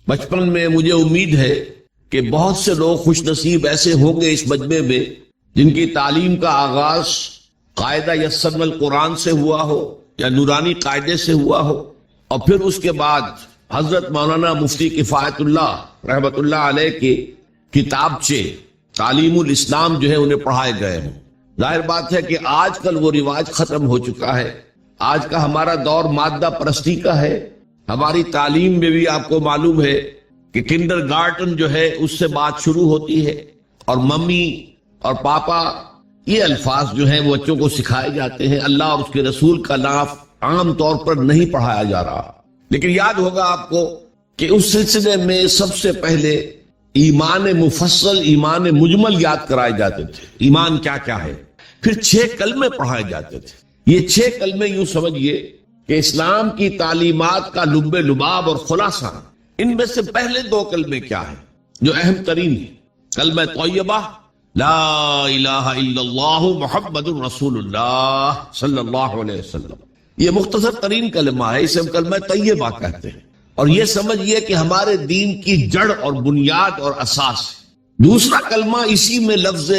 بچپن میں مجھے امید ہے کہ بہت سے لوگ خوش نصیب ایسے ہوں گے اس مجمع میں جن کی تعلیم کا آغاز قاعدہ یسرنا القرآن سے ہوا ہو یا نورانی قاعدے سے ہوا ہو، اور پھر اس کے بعد حضرت مولانا مفتی کفایت اللہ رحمت اللہ علیہ کے کتابچے تعلیم الاسلام جو ہے انہیں پڑھائے گئے ہوں۔ ظاہر بات ہے کہ آج کل وہ رواج ختم ہو چکا ہے۔ آج کا ہمارا دور مادہ پرستی کا ہے۔ ہماری تعلیم میں بھی آپ کو معلوم ہے کہ کنڈر گارٹن جو ہے اس سے بات شروع ہوتی ہے، اور ممی اور پاپا یہ الفاظ جو ہیں وہ بچوں کو سکھائے جاتے ہیں۔ اللہ اور اس کے رسول کا نام عام طور پر نہیں پڑھایا جا رہا۔ لیکن یاد ہوگا آپ کو کہ اس سلسلے میں سب سے پہلے ایمان مفصل، ایمان مجمل یاد کرائے جاتے تھے۔ ایمان کیا کیا ہے، پھر 6 کلمے پڑھائے جاتے تھے۔ یہ 6 کلمے یوں سمجھیے کہ اسلام کی تعلیمات کا لب لباب اور خلاصہ۔ ان میں سے پہلے 2 کلمے کیا ہیں جو اہم ترین ہیں؟ کلمہ طیبہ لا الہ الا اللہ محمد رسول اللہ صلی اللہ علیہ وسلم، یہ مختصر ترین کلمہ ہے، اسے ہم کلمہ طیبہ کہتے ہیں، اور یہ سمجھیے کہ ہمارے دین کی جڑ اور بنیاد اور اساس ہے۔ دوسرا کلمہ اسی میں لفظ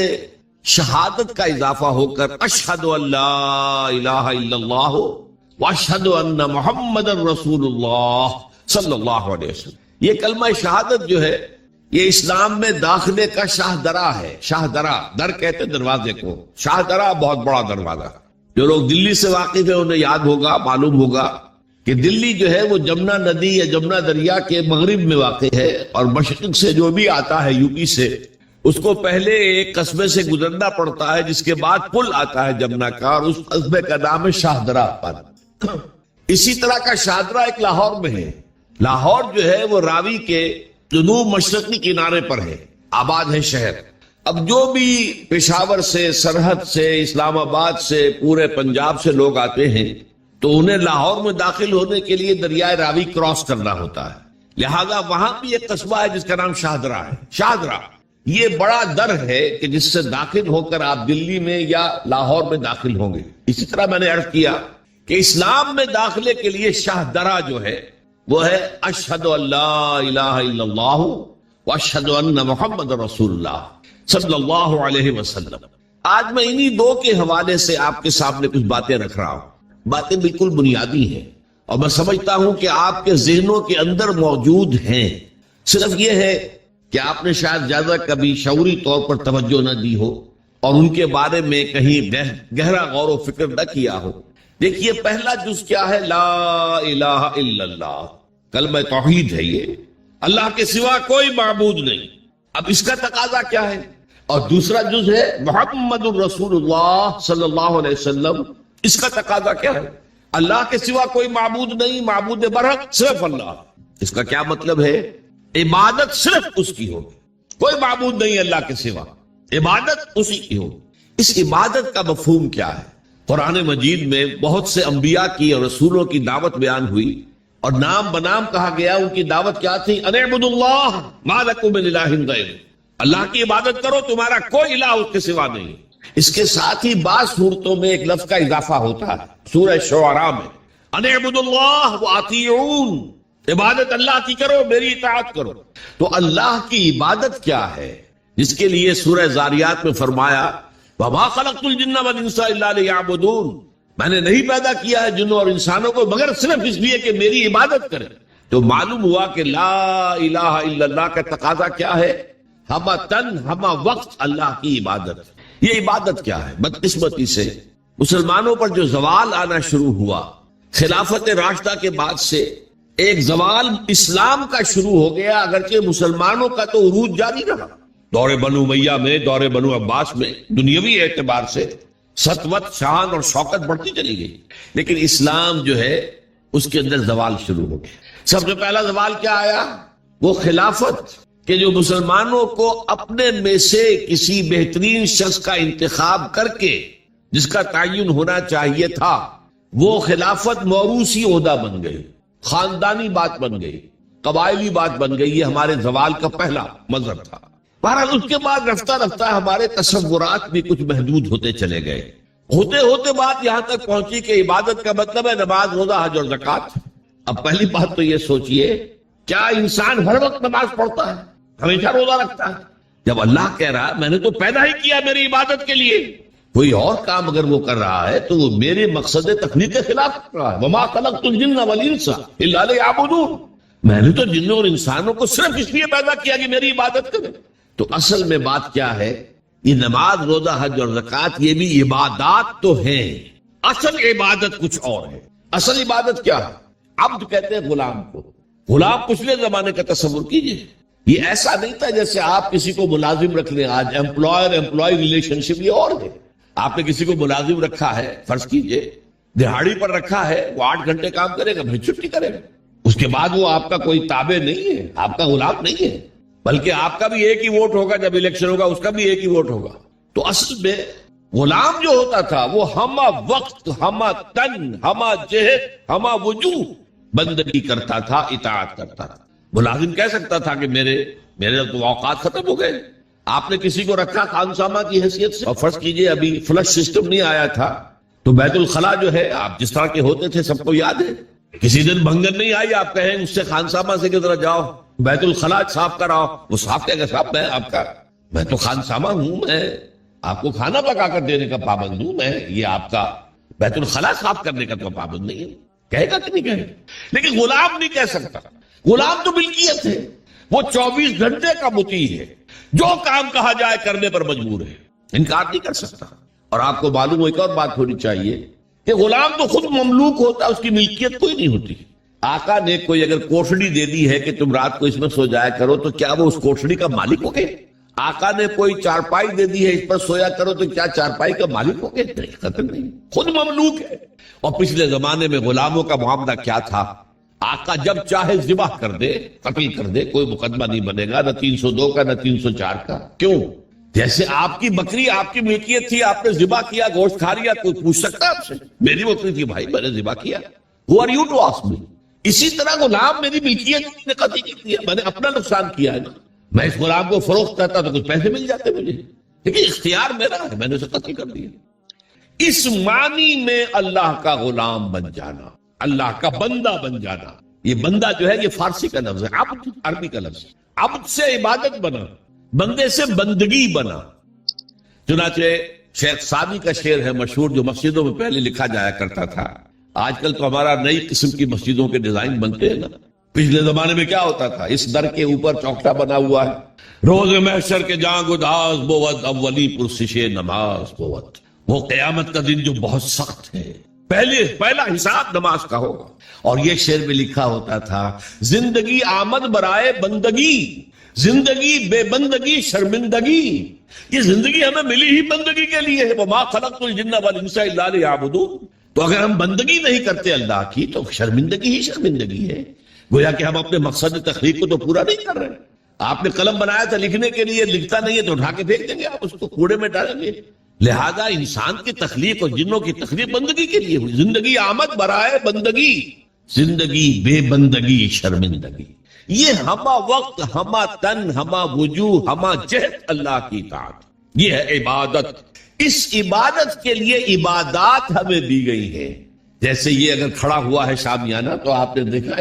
شہادت کا اضافہ ہو کر اشہد ان لا الہ الا اللہ واشہد ان محمد رسول اللہ صلی اللہ علیہ وسلم۔ یہ کلمہ شہادت جو ہے یہ اسلام میں داخلے کا شاہ درا ہے۔ شاہ درا، در کہتے دروازے کو، شاہ درا بہت بڑا دروازہ۔ جو لوگ دلی سے واقف ہیں انہیں یاد ہوگا، معلوم ہوگا کہ دلی جو ہے وہ جمنا ندی یا جمنا دریا کے مغرب میں واقع ہے، اور مشرق سے جو بھی آتا ہے یو پی سے، اس کو پہلے ایک قصبے سے گزرنا پڑتا ہے، جس کے بعد پل آتا ہے جمنا کا، اور اس قصبے کا نام ہے شاہ درا۔ اسی طرح کا شاہ درا ایک لاہور میں ہے۔ لاہور جو ہے وہ راوی کے جنوب مشرقی کنارے پر ہے، آباد ہے شہر۔ اب جو بھی پشاور سے، سرحد سے، اسلام آباد سے، پورے پنجاب سے لوگ آتے ہیں تو انہیں لاہور میں داخل ہونے کے لیے دریائے راوی کراس کرنا ہوتا ہے، لہذا وہاں بھی ایک قصبہ ہے جس کا نام شاہدرہ ہے۔ شاہدرہ یہ بڑا در ہے کہ جس سے داخل ہو کر آپ دلی میں یا لاہور میں داخل ہوں گے۔ اسی طرح میں نے عرض کیا کہ اسلام میں داخلے کے لیے شاہدرہ جو ہے وہ ہے اشہد ان لا الہ الا اللہ واشہد ان محمد رسول اللہ صلی اللہ علیہ وسلم۔ آج میں انہی 2 کے حوالے سے آپ کے سامنے کچھ باتیں رکھ رہا ہوں۔ باتیں بالکل بنیادی ہیں، اور میں سمجھتا ہوں کہ آپ کے ذہنوں کے اندر موجود ہیں، صرف یہ ہے کہ آپ نے شاید زیادہ کبھی شعوری طور پر توجہ نہ دی ہو اور ان کے بارے میں کہیں گہرا غور و فکر نہ کیا ہو۔ دیکھیے پہلا جز کیا ہے؟ لا الہ الا اللہ، کلمہ توحید ہے یہ، اللہ کے سوا کوئی معبود نہیں۔ اب اس کا تقاضا کیا ہے؟ اور دوسرا جز ہے محمد الرسول اللہ صلی اللہ علیہ وسلم، اس کا تقاضا کیا ہے؟ اللہ کے سوا کوئی معبود نہیں، معبود برحق صرف اللہ۔ اس کا کیا مطلب ہے؟ عبادت صرف اس کی ہوگی، کوئی معبود نہیں اللہ کے سوا، عبادت اسی کی ہوگی۔ اس عبادت کا مفہوم کیا ہے؟ قرآن مجید میں بہت سے انبیاء کی اور رسولوں کی دعوت بیان ہوئی، اور نام بنام کہا گیا۔ ان کی دعوت کیا تھی؟ ان اعبدوا اللہ ما لکم من الہ غیرہ، اللہ کی عبادت کرو، تمہارا کوئی الہ اس کے سوا نہیں۔ اس کے ساتھ ہی بعض صورتوں میں ایک لفظ کا اضافہ ہوتا ہے، سورہ شعراء میں ان اعبدوا اللہ واطیعون، عبادت اللہ کی کرو، میری اطاعت کرو۔ تو اللہ کی عبادت کیا ہے، جس کے لیے سورہ زاریات میں فرمایا وما خلقت الجن والانس الا لیعبدون، میں نے نہیں پیدا کیا ہے جنوں اور انسانوں کو مگر صرف اس لیے کہ میری عبادت کریں۔ تو معلوم ہوا کہ لا الہ الا اللہ کا تقاضا کیا ہے؟ ہمہ تن ہمہ وقت اللہ کی عبادت۔ یہ عبادت کیا ہے؟ بدقسمتی سے مسلمانوں پر جو زوال آنا شروع ہوا خلافت راشدہ کے بعد سے، ایک زوال اسلام کا شروع ہو گیا، اگرچہ مسلمانوں کا تو عروج جاری رہا۔ دور بنو امیہ میں، دور بنو عباس میں دنیاوی اعتبار سے سطوت، شان اور شوکت بڑھتی چلی گئی، لیکن اسلام جو ہے اس کے اندر زوال شروع ہو گیا۔ سب سے پہلا زوال کیا آیا؟ وہ خلافت کہ جو مسلمانوں کو اپنے میں سے کسی بہترین شخص کا انتخاب کر کے جس کا تعین ہونا چاہیے تھا، وہ خلافت موروثی عہدہ بن گئی، خاندانی بات بن گئی، قبائلی بات بن گئی۔ یہ ہمارے زوال کا پہلا منظر تھا۔ بہرحال اس کے بعد رفتہ رفتہ ہمارے تصورات بھی کچھ محدود ہوتے چلے گئے، ہوتے ہوتے بات یہاں تک پہنچی کہ عبادت کا مطلب ہے نماز، روزہ، حج اور زکوٰۃ۔ اب پہلی بات تو یہ سوچئے کیا انسان ہر وقت نماز پڑھتا ہے، ہمیشہ روزہ رکھتا ہے؟ جب اللہ کہہ رہا میں نے تو پیدا ہی کیا میری عبادت کے لیے، کوئی اور کام اگر وہ کر رہا ہے تو وہ میرے مقصد تخلیق کے خلاف کر رہا ہے۔ وما خلقت الجن والانس الا لیعبدون، میں نے تو جنوں اور انسانوں کو صرف اس لیے پیدا کیا کہ میری عبادت کریں۔ تو اصل میں بات کیا ہے، یہ نماز، روزہ، حج اور زکوٰۃ یہ بھی عبادات تو ہیں، اصل عبادت کچھ اور ہے۔ اصل عبادت کیا ہے؟ عبد کہتے ہیں غلام کو۔ غلام پچھلے زمانے کا تصور کیجئے، یہ ایسا نہیں تھا جیسے آپ کسی کو ملازم رکھ لیں۔ آج امپلائر امپلائی ریلیشن شپ یہ اور ہے۔ آپ نے کسی کو ملازم رکھا ہے، فرض کیجئے دہاڑی پر رکھا ہے، وہ 8 گھنٹے کام کرے گا، پھر چھٹی کرے گا، اس کے بعد وہ آپ کا کوئی تابع نہیں ہے، آپ کا غلام نہیں ہے، بلکہ آپ کا بھی ایک ہی ووٹ ہوگا، جب الیکشن ہوگا اس کا بھی ایک ہی ووٹ ہوگا۔ تو اصل میں غلام جو ہوتا تھا وہ ہمہ وقت، ہمہ تن، ہمہ جہد، ہمہ وجوہ بندگی کرتا تھا، اطاعت کرتا تھا۔ ملازم کہہ سکتا تھا کہ میرے تو اوقات ختم ہو گئے، آپ نے کسی کو رکھا خانسامہ کی حیثیت سے، اور فرض کیجئے ابھی فلش سسٹم نہیں آیا تھا تو بیت الخلاء جو ہے آپ جس طرح کے ہوتے تھے سب کو یاد ہے، کسی دن بھنگن نہیں آئی، آپ کہیں اس سے خانسامہ سے کہ ذرا جاؤ بیت الخلاء صاف کراؤ، وہ صاف کہے گا صاحب میں تو خانسامہ ہوں، میں آپ کو کھانا پکا کر دینے کا پابند ہوں، میں یہ آپ کا بیت الخلاء صاف کرنے کا تو پابند نہیں ہے، کہے گا کہ نہیں کہے گا؟ لیکن غلام نہیں کہہ سکتا، غلام تو ملکیت ہے، وہ 24 گھنٹے کا مطیع ہے، جو کام کہا جائے کرنے پر مجبور ہے، انکار نہیں کر سکتا۔ اور آپ کو معلوم ہو ایک اور بات ہونی چاہیے کہ غلام تو خود مملوک ہوتا ہے، اس کی ملکیت کوئی نہیں ہوتی۔ آقا نے کوئی اگر کوٹھڑی دے دی ہے کہ تم رات کو اس میں سو جایا کرو تو کیا وہ اس کوٹھڑی کا مالک ہو گئے؟ آقا نے کوئی چارپائی دے دی ہے اس پر سویا کرو تو کیا چارپائی کا مالک ہو گئے؟ قطعاً نہیں، خود مملوک ہے۔ اور پچھلے زمانے میں غلاموں کا معاملہ کیا تھا؟ آقا جب چاہے ذبح کر دے، قتل کر دے، کوئی مقدمہ نہیں بنے گا، نہ 302 کا نہ 304 کا۔ کیوں؟ جیسے آپ کی بکری آپ کی ملکیت تھی، آپ نے ذبح کیا، گوشت کھا لیا، کوئی پوچھ سکتا ہے آپ سے؟ میری بکری تھی بھائی، میں نے ذبح کیا، Who are you to ask me؟ اسی طرح غلام میری ملکیت نے قتل کی ہے، میں نے اپنا نقصان کیا ہے نا، میں اس غلام کو فروخت کرتا تو کچھ پیسے مل جاتے مجھے، لیکن اختیار میرا ہے، میں نے اسے قتل کر دیا۔ اس معنی میں اللہ کا غلام بن جانا، اللہ کا بندہ بن جانا، یہ بندہ جو ہے یہ فارسی کا لفظ ہے، عبد عربی کا لفظ ہے، عبد سے عبادت بنا، بندے سے بندگی بنا۔ چنانچہ شیخ سعدی کا شعر ہے مشہور، جو مسجدوں میں پہلے لکھا جایا کرتا تھا، آج کل تو ہمارا نئی قسم کی مسجدوں کے ڈیزائن بنتے ہیں نا، پچھلے زمانے میں کیا ہوتا تھا؟ اس در کے اوپر چوکٹا بنا ہوا ہے، روز محشر کے جاں گداز بود، اولی پرسش نماز بود، وہ قیامت کا دن جو بہت سخت ہے، پہلا حساب نماز کا ہوگا۔ اور یہ شعر میں لکھا ہوتا تھا، زندگی آمد برائے بندگی، زندگی بے بندگی شرمندگی، یہ زندگی ہمیں ملی ہی بندگی کے لیے ہے، وما خلقت الجن والانس الا لیعبدون۔ تو اگر ہم بندگی نہیں کرتے اللہ کی تو شرمندگی ہی شرمندگی ہے، گویا کہ ہم اپنے مقصد تخلیق کو تو پورا نہیں کر رہے۔ آپ نے قلم بنایا تھا لکھنے کے لیے، لکھتا نہیں ہے تو اٹھا کے پھینک دیں گے، آپ اس کو کوڑے میں ڈالیں گے۔ لہذا انسان کی تخلیق اور جنوں کی تخلیق بندگی کے لیے ہوئی، زندگی آمد برائے بندگی، زندگی بے بندگی شرمندگی، یہ ہمہ وقت، ہمہ تن، ہمہ وجوہ، ہمہ جہد اللہ کی اطاعت، یہ ہے عبادت۔ اس عبادت کے لیے عبادات ہمیں دی گئی ہیں۔ جیسے یہ اگر کھڑا ہوا ہے شامیانہ تو آپ نے دیکھا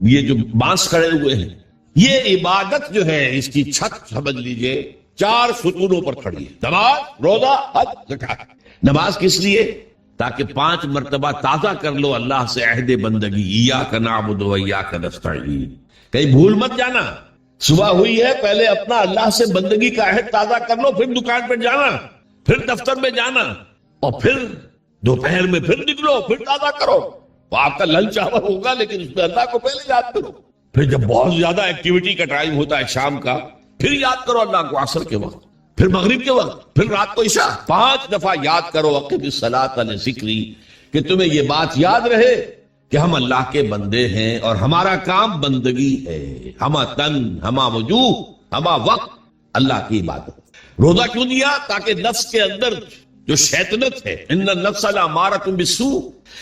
یہ جو بانس کھڑے ہوئے ہیں، یہ عبادت جو ہے اس کی چھت سمجھ لیجئے 4 ستونوں پر کھڑی ہے، نماز، روزہ، حج، زکوٰۃ۔ نماز کس لیے؟ تاکہ 5 مرتبہ تازہ کر لو اللہ سے عہد بندگی، ایاک نعبد و ایاک نستعین۔ کہیں بھول مت جانا، صبح ہوئی ہے پہلے اپنا اللہ سے بندگی کا عہد تازہ کر لو، پھر دکان پہ جانا، پھر دفتر میں جانا، اور پھر دوپہر میں پھر نکلو، پھر تازہ کرو۔ وہ آپ کا لنچ آور ہوگا لیکن اس میں اللہ کو پہلے یاد کرو۔ پھر جب بہت زیادہ ایکٹیویٹی کا ٹائم ہوتا ہے شام کا، پھر یاد کرو اللہ کو عصر کے وقت، پھر مغرب کے وقت، پھر رات کو عشاء، 5 دفعہ یاد کرو اقم الصلاۃ لذکری، کہ تمہیں یہ بات یاد رہے کہ ہم اللہ کے بندے ہیں اور ہمارا کام بندگی ہے، ہمہ تن، ہمہ وجوہ، ہمہ وقت اللہ کی عبادت۔ روزہ کیوں دیا؟ تاکہ نفس کے اندر جو شیطنت ہے، ان النفس لامارۃ بالسوء،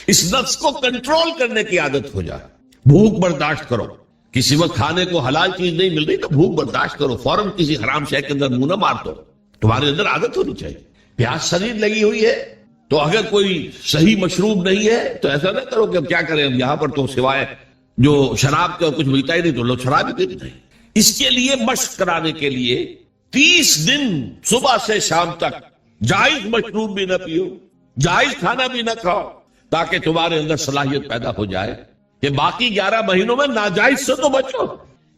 اس نفس کو کنٹرول کرنے کی عادت ہو جائے۔ بھوک برداشت کرو، کسی وقت کھانے کو حلال چیز نہیں مل رہی تو بھوک برداشت کرو، فوراً کسی حرام شے کے اندر منہ نہ مار دو، تمہارے اندر عادت ہونی چاہیے۔ پیاس شدید لگی ہوئی ہے تو اگر کوئی صحیح مشروب نہیں ہے تو ایسا نہ کرو کہ اب کیا کریں، اب یہاں پر تو سوائے جو شراب کا کچھ ملتا ہی نہیں تو لوگ شراب ہی پیتے ہیں. اس کے لیے مشق کرانے کے لیے 30 دن صبح سے شام تک جائز مشروب بھی نہ پیو، جائز کھانا بھی نہ کھاؤ، تاکہ تمہارے اندر صلاحیت پیدا ہو جائے کہ باقی 11 مہینوں میں ناجائز سے تو بچو.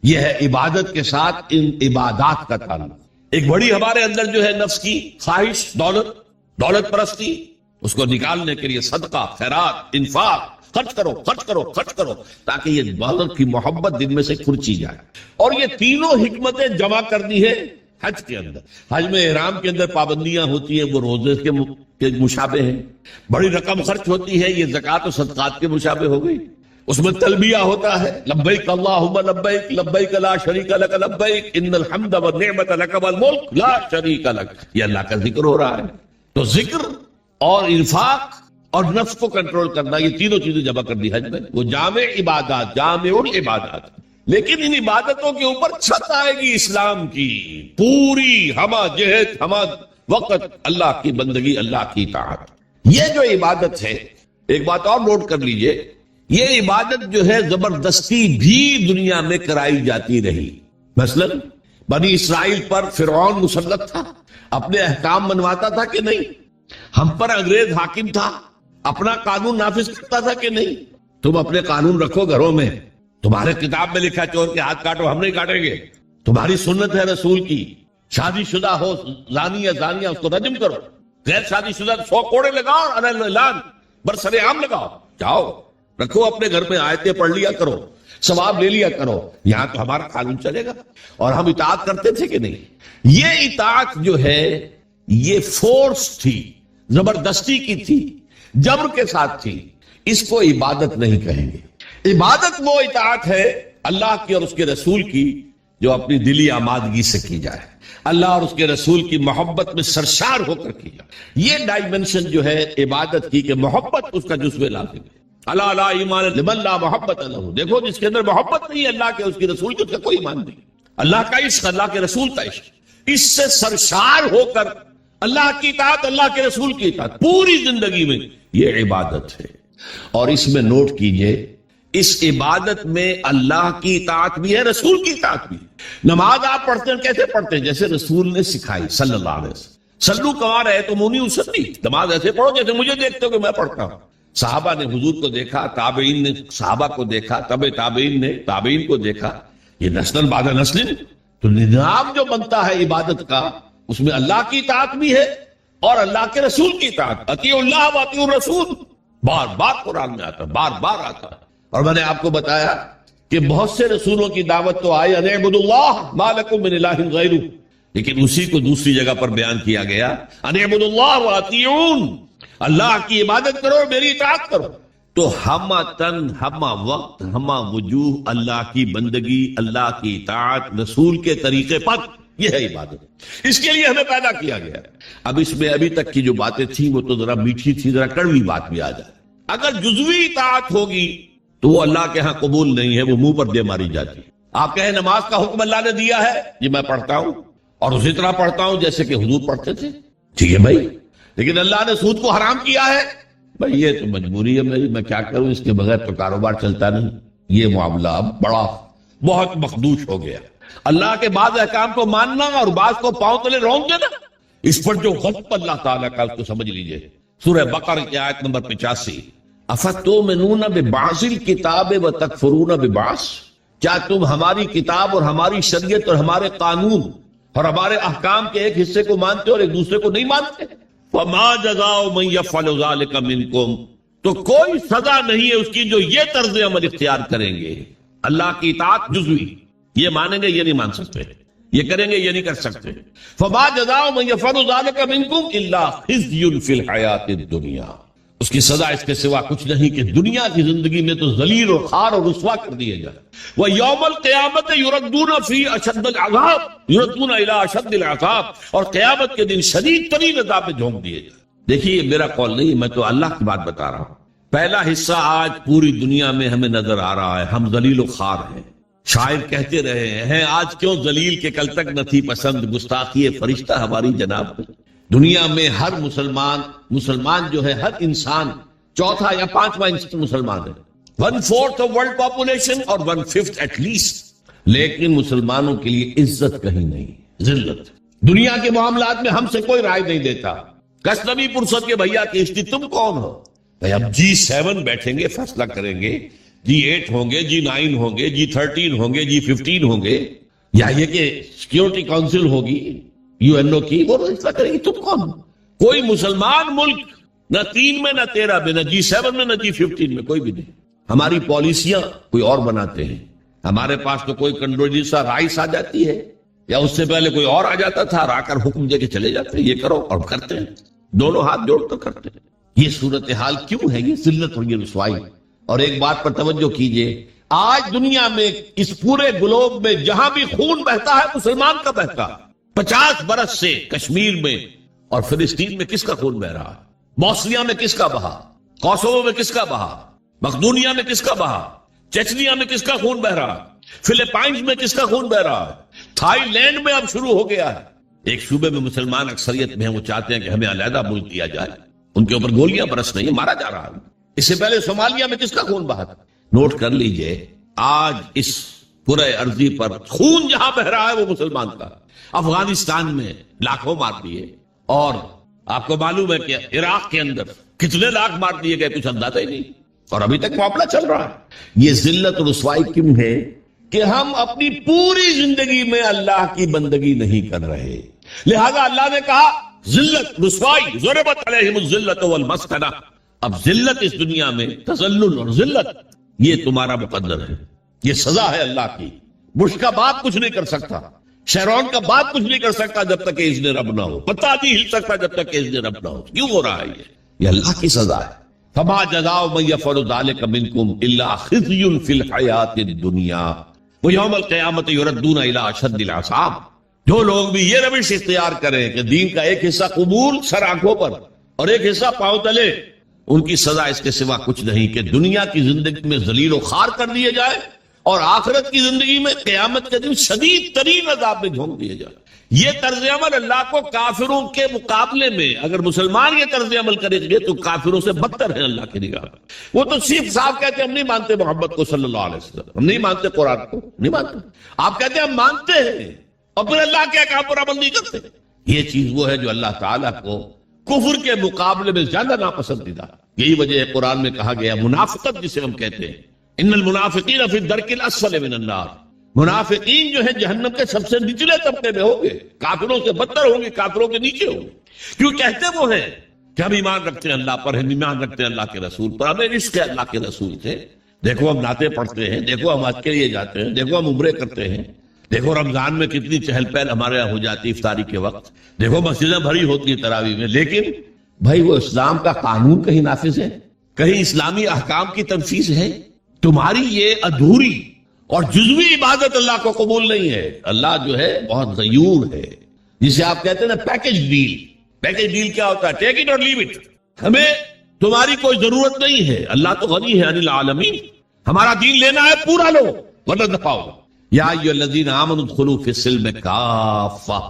یہ ہے عبادت کے ساتھ ان عبادات کا تعلق. ایک بڑی ہمارے اندر جو ہے نفس کی خواہش، دولت پرستی، اس کو نکالنے کے لیے صدقہ، خیرات، انفاق، خرچ کرو خرچ کرو خرچ کرو، تاکہ یہ دولت کی محبت دل میں سے کھرچی جائے. اور یہ تینوں حکمتیں جمع کرنی ہے حج کے اندر. حج میں احرام کے اندر پابندیاں ہوتی ہیں، وہ روزے کے مشابہ ہیں. بڑی رقم خرچ ہوتی ہے، یہ زکوٰۃ و صدقات کے مشابہ ہو گئی. اس میں تلبیہ ہوتا ہے، لبیک اللہم لبیک لبیک لا شریک لک لبیک ان الحمد والنعمت لک والملک لا شریک لک. یہ اللہ کا ذکر ہو رہا ہے. تو ذکر اور انفاق اور نفس کو کنٹرول کرنا، یہ تینوں چیزیں جمع کر دی حج میں. وہ جامع عبادات، جامع العبادات. لیکن ان عبادتوں کے اوپر چھت آئے گی اسلام کی پوری، ہمہ جہت ہمہ وقت اللہ کی بندگی، اللہ کی اطاعت. یہ جو عبادت ہے، ایک بات اور نوٹ کر لیجئے، یہ عبادت جو ہے زبردستی بھی دنیا میں کرائی جاتی رہی. مثلا بنی اسرائیل پر فرعون مسلط تھا، اپنے احکام منواتا تھا کہ نہیں؟ ہم پر انگریز حاکم تھا، اپنا قانون نافذ کرتا تھا کہ نہیں؟ تم اپنے قانون رکھو گھروں میں، تمہارے کتاب میں لکھا چور کے ہاتھ کاٹو، ہم نہیں کاٹیں گے. تمہاری سنت ہے رسول کی، شادی شدہ ہو زانی یا زانیہ اس کو رجم کرو، غیر شادی شدہ 100 کوڑے لگاؤ، اعلان برسر عام لگاؤ. جاؤ رکھو اپنے گھر میں، آیتیں پڑھ لیا کرو، ثواب لے لیا کرو. یہاں تو ہمارا قانون چلے گا. اور ہم اطاعت کرتے تھے کہ نہیں؟ یہ اطاعت جو ہے یہ فورس تھی، زبردستی کی تھی، جبر کے ساتھ تھی. اس کو عبادت نہیں کہیں گے. عبادت وہ اطاعت ہے اللہ کی اور اس کے رسول کی جو اپنی دلی آمادگی سے کی جائے، اللہ اور اس کے رسول کی محبت میں سرشار ہو کر کی جائے. یہ ڈائمنشن جو ہے عبادت کی، کہ محبت اس کا جزو لازم ہے. اللہ لا ایمان لمن لا محبت لہ. دیکھو جس کے اندر محبت نہیں ہے اللہ کے اس کے رسول کی، اس کا کوئی ایمان نہیں. اللہ کا عشق، اللہ کے رسول کا عشق، اس سے سرشار ہو کر اللہ کی اطاعت، اللہ کے رسول کی اطاعت پوری زندگی میں، یہ عبادت ہے. اور اس میں نوٹ کیجئے، اس عبادت میں اللہ کی اطاعت بھی ہے، رسول کی اطاعت بھی ہے. نماز آپ پڑھتے ہیں کیسے پڑھتے ہیں؟ جیسے رسول نے سکھائی صلی اللہ علیہ وسلم. صلو کما رأیتمونی اصلی، نماز ایسے پڑھو جیسے مجھے دیکھتے ہو کہ میں پڑھتا ہوں. صحابہ نے حضور کو دیکھا، تابعین نے صحابہ کو دیکھا، تبع تابعین نے تابعین کو دیکھا. یہ نسل بعد نسل. تو نظام جو بنتا ہے عبادت کا، اس میں اللہ کی اطاعت بھی ہے اور اللہ کے رسول کی اطاعت. اطیعوا اللہ و اطیعوا الرسول بار بار قرآن میں آتا ہے، بار بار آتا ہے. اور میں نے آپ کو بتایا کہ بہت سے رسولوں کی دعوت تو آئی ان اعبدوا اللہ ما لکم من الہ غیرہ، لیکن اسی کو دوسری جگہ پر بیان کیا گیا ان اعبدوا اللہ واطیعون، اللہ کی عبادت کرو، میری اطاعت کرو. تو ہمہ تن، ہمہ وقت، ہمہ وجوہ اللہ کی بندگی، اللہ کی اطاعت رسول کے طریقے پر، یہ ہے عبادت. اس کے لیے ہمیں پیدا کیا گیا. اب اس میں ابھی تک کی جو باتیں تھیں وہ تو ذرا میٹھی تھی، ذرا کڑوی بات بھی آ جائے. اگر جزوی اطاعت ہوگی تو وہ اللہ کے ہاں قبول نہیں ہے، وہ منہ پر دے ماری جاتی. آپ کہیں نماز کا حکم اللہ نے دیا ہے، جی میں پڑھتا ہوں اور اسی طرح پڑھتا ہوں جیسے کہ حضور پڑھتے تھے، ٹھیک ہے بھائی، لیکن اللہ نے سود کو حرام کیا ہے، بھائی یہ تو مجبوری ہے میری، میں کیا کروں، اس کے بغیر تو کاروبار چلتا نہیں. یہ معاملہ اب بہت مخدوش ہو گیا. اللہ کے بعض احکام کو ماننا اور بعض کو پاؤں تلے رونق دینا، اس پر جو غضب اللہ تعالیٰ کا، اس کو سمجھ لیجئے. سورہ بقرہ کی آیت نمبر 85، افتؤمنون ببعض الکتاب وتکفرون ببعض، کیا تم ہماری کتاب اور ہماری شریعت اور ہمارے قانون اور ہمارے احکام کے ایک حصے کو مانتے اور ایک دوسرے کو نہیں مانتے؟ وما جزاء من یفعل ذلک منکم، تو کوئی سزا نہیں ہے اس کی جو یہ طرز عمل اختیار کریں گے. اللہ کی اطاعت جزوی، یہ مانیں گے، یہ نہیں مان سکتے، یہ کریں گے، یہ نہیں کر سکتے. فما جزاء من یفعل ذلک منکم الا خزی فی الحیاۃ الدنیا، اس کی سزا اس کے سوا کچھ نہیں کہ دنیا کی زندگی میں تو ذلیل اور خوار اور رسوا کر دیے جائے. وَيَوْمَ الْقِيَامَةِ يُرَدُّونَ فِي أَشَدِّ الْعَذَابِ، يُرَدُّونَ إِلَىٰ أَشَدِّ الْعَذَابِ، اور قیامت کے دن شدید ترین عذاب میں جھونک دیے جائے. دیکھیے یہ میرا قول نہیں، میں تو اللہ کی بات بتا رہا ہوں. پہلا حصہ آج پوری دنیا میں ہمیں نظر آ رہا ہے، ہم ذلیل و خوار ہیں. شاعر کہتے رہے ہیں آج کیوں ذلیل کے کل تک نہ تھی پسند، گستاخی فرشتہ ہماری جناب میں. دنیا میں ہر مسلمان جو ہے، ہر انسان چوتھا یا پانچواں انسان مسلمان ہے. 1/4 آف ورلڈ پاپولیشن اور 1/5 ایٹ لیسٹ. لیکن مسلمانوں کے لیے عزت کہیں نہیں، ذلت. دنیا کے معاملات میں ہم سے کوئی رائے نہیں دیتا. کسنوی پرسد کے بھیا کشتی تم کون ہو؟ اب G7 بیٹھیں گے، فیصلہ کریں گے. G8 ہوں گے، G9 ہوں گے، G13 ہوں گے، G15 ہوں گے، یا یہ کہ سیکیورٹی کونسل ہوگی UNO کی، وہ فیصلہ کریں گے. تم کون؟ کوئی مسلمان ملک نہ 3 میں نہ 13 میں نہ G7 میں نہ G15 میں، کوئی بھی نہیں. ہماری پالیسیاں کوئی اور بناتے ہیں. ہمارے پاس تو کوئی کنڈولیسا رائس آ جاتی ہے، یا اس سے پہلے کوئی اور آ جاتا تھا، آ کر حکم دے کے چلے جاتے ہیں یہ کرو، اور کرتے ہیں. دونوں ہاتھ جوڑ کر کرتے ہیں. یہ صورتحال کیوں ہے؟ یہ ذلت اور یہ رسوائی. اور ایک بات پر توجہ کیجئے، آج دنیا میں اس پورے گلوب میں جہاں بھی خون بہتا ہے مسلمان کا بہتا ہے. 50 برس سے کشمیر میں اور فلسطین میں کس کا خون بہ رہا ہے؟ بوسنیا میں کس کا بہا؟ کوسوو میں کس کا بہا؟ مقدونیہ میں کس کا بہا؟ چچنیا میں کس کا خون بہ رہا ہے؟ فلپائنز میں کس کا خون بہ رہا ہے؟ تھائی لینڈ میں اب شروع ہو گیا ہے. ایک صوبے میں مسلمان اکثریت میں ہیں، وہ چاہتے ہیں کہ ہمیں علیحدہ ملک دیا جائے. ان کے اوپر گولیاں برس رہی ہیں، مارا جا رہا ہے. اس سے پہلے صومالیہ میں کس کا خون بہا تھا؟ نوٹ کر لیجئے، آج اس پورے ارضی پر خون جہاں بہ رہا ہے وہ مسلمان کا. افغانستان میں لاکھوں مار دیے، اور آپ کو معلوم ہے کہ عراق کے اندر کتنے لاکھ مار دیے گئے کچھ اندازہ ہی نہیں، اور ابھی تک معاملہ چل رہا ہے. یہ ذلت اور رسوائی کیوں ہے؟ کہ ہم اپنی پوری زندگی میں اللہ کی بندگی نہیں کر رہے. لہذا اللہ نے کہا ذلت، رسوائی، ضربت علیہم الذلت والمسکنہ. اب ذلت اس دنیا میں، تذلل اور ذلت، یہ تمہارا مقدر ہے، یہ سزا ہے اللہ کی. بش کا باپ کچھ نہیں کر سکتا، شیرون کا باپ کچھ نہیں کر سکتا جب تک کہ اذن رب نہ ہو. پتہ نہیں ہل سکتا جب تک کہ اذن رب نہ ہو. کیوں ہو رہا ہے یہ اللہ کی سزا ہے. فما جزاء من يفعل ذلك منكم الا خزي في الحياة الدنيا ويوم القيامة يردون الى اشد العذاب. جو لوگ بھی یہ روش اختیار کریں کہ دین کا ایک حصہ قبول سر آنکھوں پر اور ایک حصہ پاؤں تلے، ان کی سزا اس کے سوا کچھ نہیں کہ دنیا کی زندگی میں ذلیل و خوار کر دیے جائے، اور آخرت کی زندگی میں قیامت کے دن شدید ترین عذاب میں جھونک دیے جائے. یہ طرز عمل اللہ کو کافروں کے مقابلے میں، اگر مسلمان یہ طرز عمل کریں گے تو کافروں سے بدتر ہے اللہ کی نگاہ. وہ تو صرف صاحب کہتے ہیں ہم نہیں مانتے محمد کو صلی اللہ علیہ وسلم، ہم نہیں مانتے قرآن کو، نہیں مانتے. آپ کہتے ہیں ہم مانتے ہیں اور پھر اللہ کے احکام پر عمل نہیں کرتے. یہ چیز وہ ہے جو اللہ تعالیٰ کو کفر کے مقابلے میں زیادہ ناپسندیدہ. یہی وجہ ہے قرآن میں کہا گیا منافقت جسے ہم کہتے ہیں، ان المنافقین فی الدرک الاسفل من النار. منافقین جو ہے جہنم کے سب سے نچلے طبقے میں ہوں گے، کافروں سے بدتر ہوں گے، کافروں کے نیچے ہوں گے. کیوں کہتے وہ ہیں کہ ہم ایمان رکھتے ہیں اللہ پر، ہم ایمان رکھتے ہیں اللہ کے رسول پر، ہمیں عشق ہے اللہ کے رسول سے. دیکھو ہم نعتیں پڑھتے ہیں، دیکھو ہم حج کے لیے جاتے ہیں، دیکھو ہم عمرے کرتے ہیں، دیکھو رمضان میں کتنی چہل پہل ہمارے یہاں ہو جاتی افطاری کے وقت، دیکھو مسجدیں بھری ہوتی ہیں تراویح میں. لیکن بھائی وہ اسلام کا قانون کہیں نافذ ہے؟ کہیں اسلامی احکام کی تنفیذ ہے؟ تمہاری یہ ادھوری اور جزوی عبادت اللہ کو قبول نہیں ہے. اللہ جو ہے بہت غیور ہے، جسے آپ کہتے ہیں نا پیکج ڈیل. پیکج ڈیل کیا ہوتا ہے؟ ٹیک اٹ اور لیو اٹ. ہمیں تمہاری کوئی ضرورت نہیں ہے، اللہ تو غنی ہے عن العالمین. ہمارا دین لینا ہے پورا لو ورنہ دفاع ہو. یا ایھا الذین آمنوا ادخلوا فی السلم کافہ.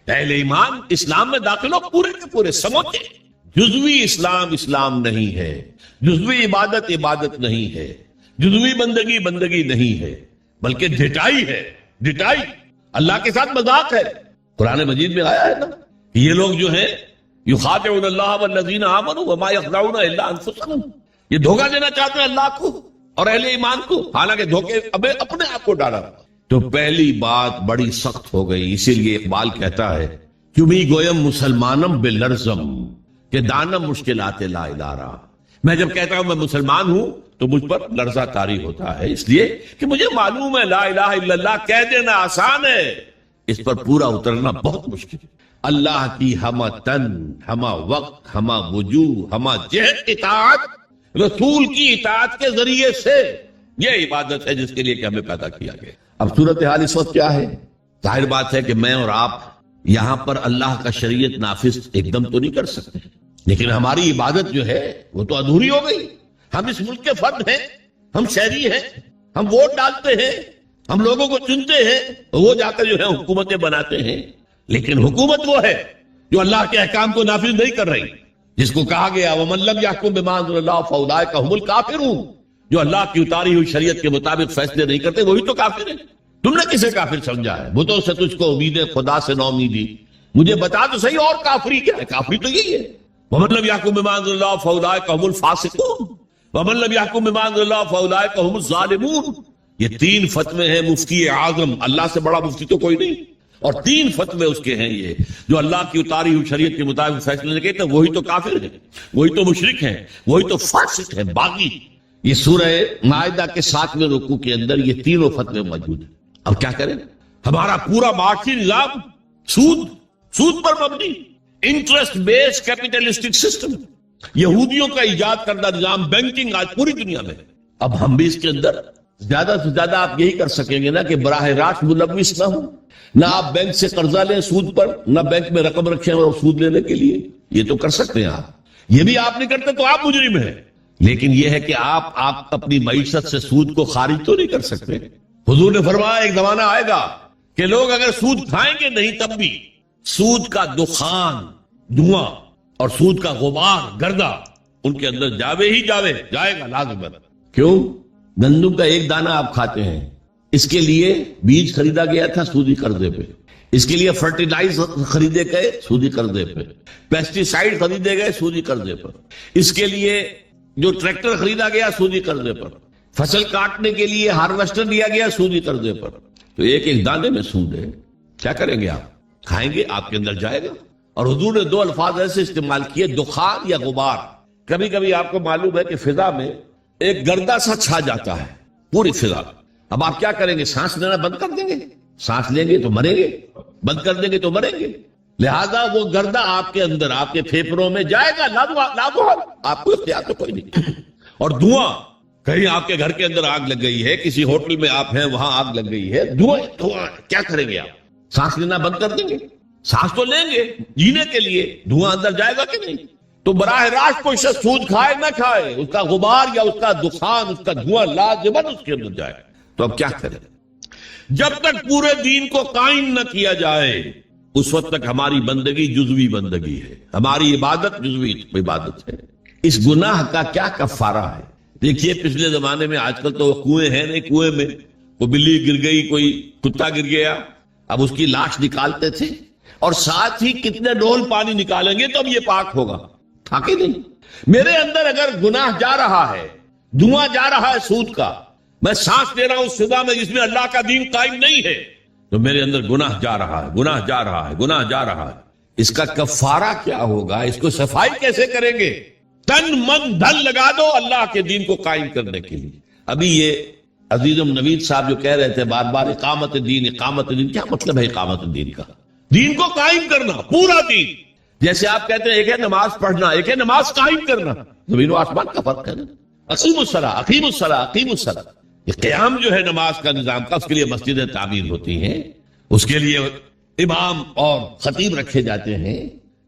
اہل ایمان اسلام میں داخل ہو پورے کے پورے سمجھے. جزوی اسلام اسلام نہیں ہے، جزوی عبادت عبادت نہیں ہے، جزوی بندگی بندگی نہیں ہے، بلکہ ڈٹائی ہے. ڈٹائی اللہ کے ساتھ مذاق ہے. قرآن مجید میں آیا ہے نا کہ یہ لوگ جو ہیں یخادعون اللہ والذین آمنوا وما یخدعون الا انفسهم. یہ دھوکہ دینا چاہتے ہیں اللہ کو اور اہل ایمان کو، حالانکہ دھوکے اپنے آپ کو ڈالا. تو پہلی بات بڑی سخت ہو گئی. اسی لیے اقبال کہتا ہے کیومی گویم مسلمانم بلرزم کہ دانم مشکلات لا الارا. میں جب کہتا ہوں میں مسلمان ہوں تو مجھ پر لرزہ طاری ہوتا ہے، اس لیے کہ مجھے معلوم ہے لا الہ الا اللہ کہہ دینا آسان ہے، اس پر پورا اترنا بہت مشکل ہے. اللہ کی ہمہ تن، ہمہ وقت، ہمہ وجوہ، ہمہ جہت اطاعت، رسول کی اطاعت کے ذریعے سے، یہ عبادت ہے جس کے لیے کہ ہمیں پیدا کیا گیا. اب صورتحال اس وقت کیا ہے؟ ظاہر بات ہے کہ میں اور آپ یہاں پر اللہ کا شریعت نافذ ایک دم تو نہیں کر سکتے، لیکن ہماری عبادت جو ہے وہ تو ادھوری ہو گئی. ہم اس ملک کے فرد ہیں، ہم شہری ہیں، ہم ووٹ ڈالتے ہیں، ہم لوگوں کو چنتے ہیں، وہ جا کر جو ہے حکومتیں بناتے ہیں. لیکن حکومت وہ ہے جو اللہ کے احکام کو نافذ نہیں کر رہی، جس کو کہا گیا وَمَن لَّمْ يَحْكُم بِمَا أَنزَلَ اللَّهُ فَأُولَٰئِكَ هُمُ الْكَافِرُونَ. جو اللہ کی اتاری ہوئی شریعت کے مطابق فیصلے نہیں کرتے وہی تو کافر ہے۔ تم نے کسے کافر سمجھا ہے؟ بتوں سے تجھ کو امید ہے، خدا سے نو امیدی۔ مجھے بتا تو صحیح، اور کافری کیا ہے؟ کافری تو یہی ہے، وَمَن لَمْ يَحْكُم بِمَا أَنزَلَ اللَّهُ فَأُولَٰئِكَ هُمُ الْفَاسِقُونَ وَمَن لَمْ يَحْكُم بِمَا أَنزَلَ اللَّهُ فَأُولَٰئِكَ هُمُ الظَّالِمُونَ۔ یہ تین فتوے ہیں مفتی اعظم، اللہ سے بڑا مفتی تو کوئی نہیں، اور تین فتوے اس کے ہیں یہ، جو اللہ کی اتاری ہوئی شریعت کے مطابق فیصلے نہیں کرتے وہی تو کافر ہے، وہی تو مشرک ہے، وہی تو فاسق ہے، باغی۔ یہ سورہ مائدہ کے 7ویں رکوع کے اندر یہ تینوں فتوے موجود ہیں۔ اب کیا کریں؟ ہمارا پورا معاشی نظام سود پر مبنی، انٹرسٹ بیس کیپیٹلسٹک سسٹم، یہودیوں کا ایجاد کردہ نظام، بینکنگ آج پوری دنیا میں۔ اب ہم بھی اس کے اندر زیادہ سے زیادہ آپ یہی کر سکیں گے نا کہ براہ راست ملوث نہ ہو، نہ آپ بینک سے قرضہ لیں سود پر، نہ بینک میں رقم رکھیں اور سود لینے کے لیے، یہ تو کر سکتے ہیں آپ۔ یہ بھی آپ نہیں کرتے تو آپ مجرم ہیں، لیکن یہ ہے کہ آپ اپنی معیشت سے سود کو خارج تو نہیں کر سکتے۔ حضور نے فرمایا ایک زمانہ آئے گا کہ لوگ اگر سود کھائیں گے نہیں تب بھی سود کا دخان، دھواں اور سود کا غبار، گردہ ان کے اندر جائے گا لازماً۔ کیوں؟ گندم کا ایک دانہ آپ کھاتے ہیں، اس کے لیے بیج خریدا گیا تھا سودی قرضے پہ، اس کے لیے فرٹیلائز خریدے گئے سودی قرضے پہ، پیسٹی سائیڈ خریدے گئے سودی قرضے پر، اس کے لیے جو ٹریکٹر خریدا گیا سودی قرضے پر، فصل کاٹنے کے لیے ہارویسٹر لیا گیا سودی قرضے پر۔ تو ایک دانے میں سود ہے، کیا کریں گے آپ؟ کھائیں گے، آپ کے اندر جائے گا۔ اور حضور نے دو الفاظ ایسے استعمال کیے، دخان یا غبار۔ کبھی کبھی آپ کو معلوم ہے کہ فضا میں ایک گردہ سا چھا جاتا ہے پوری فضا۔ اب آپ کیا کریں گے؟ سانس لینا بند کر دیں گے؟ سانس لیں گے تو مریں گے، بند کر دیں گے تو مریں گے۔ لہذا وہ گردہ آپ کے اندر، آپ کے پھیپھڑوں میں جائے گا، آپ کو اختیار تو کوئی نہیں۔ اور دھواں، کہیں آپ کے گھر کے اندر آگ لگ گئی ہے، کسی ہوٹل میں آپ ہیں وہاں آگ لگ گئی ہے، دھواں، کیا کریں گے آپ؟ سانس لینا بند کر دیں گے؟ سانس تو لیں گے جینے کے لیے، دھواں اندر جائے گا کہ نہیں؟ تو براہ راست کوئی شخص سود کھائے نہ کھائے، اس کا غبار یا اس کا دخان، اس کا دھواں لازماً اس کے اندر جائے۔ تو اب کیا کریں؟ جب تک پورے دین کو قائم نہ کیا جائے اس وقت تک ہماری بندگی جزوی بندگی ہے، ہماری عبادت جزوی عبادت ہے۔ اس گناہ کا کیا کفارہ ہے؟ دیکھیے پچھلے زمانے میں، آج کل تو کنویں ہیں نہیں، کنویں میں کوئی بلی گر گئی، کوئی کتا گر گیا، اب اس کی لاش نکالتے تھے، اور ساتھ ہی کتنے ڈول پانی نکالیں گے تو اب یہ پاک ہوگا؟ تھا کہ نہیں؟ میرے اندر اگر گناہ جا رہا ہے، دھواں جا رہا ہے سود کا، میں سانس لے رہا ہوں اس فضا میں جس میں اللہ کا دین قائم نہیں ہے، تو میرے اندر گناہ جا رہا ہے، گناہ جا رہا ہے، گناہ جا رہا ہے۔ اس کا کفارہ کیا ہوگا؟ اس کو صفائی کیسے کریں گے؟ تن من دھن لگا دو اللہ کے دین کو قائم کرنے کے لیے۔ ابھی یہ عزیزم نوید صاحب جو کہہ رہے تھے بار بار اقامت دین، اقامت دین، کیا مطلب ہے اقامت دین کا؟ دین کو قائم کرنا، پورا دین۔ جیسے آپ کہتے ہیں ایک ہے نماز پڑھنا، ایک ہے نماز قائم کرنا، زمین و آسمان کا فرق ہے نا۔ اقیم الصلاۃ، اقیم الصلاۃ، اقیم الصلاۃ۔ یہ قیام جو ہے نماز کا نظام کا، اس کے لیے مسجدیں تعمیر ہوتی ہیں، اس کے لیے امام اور خطیب رکھے جاتے ہیں،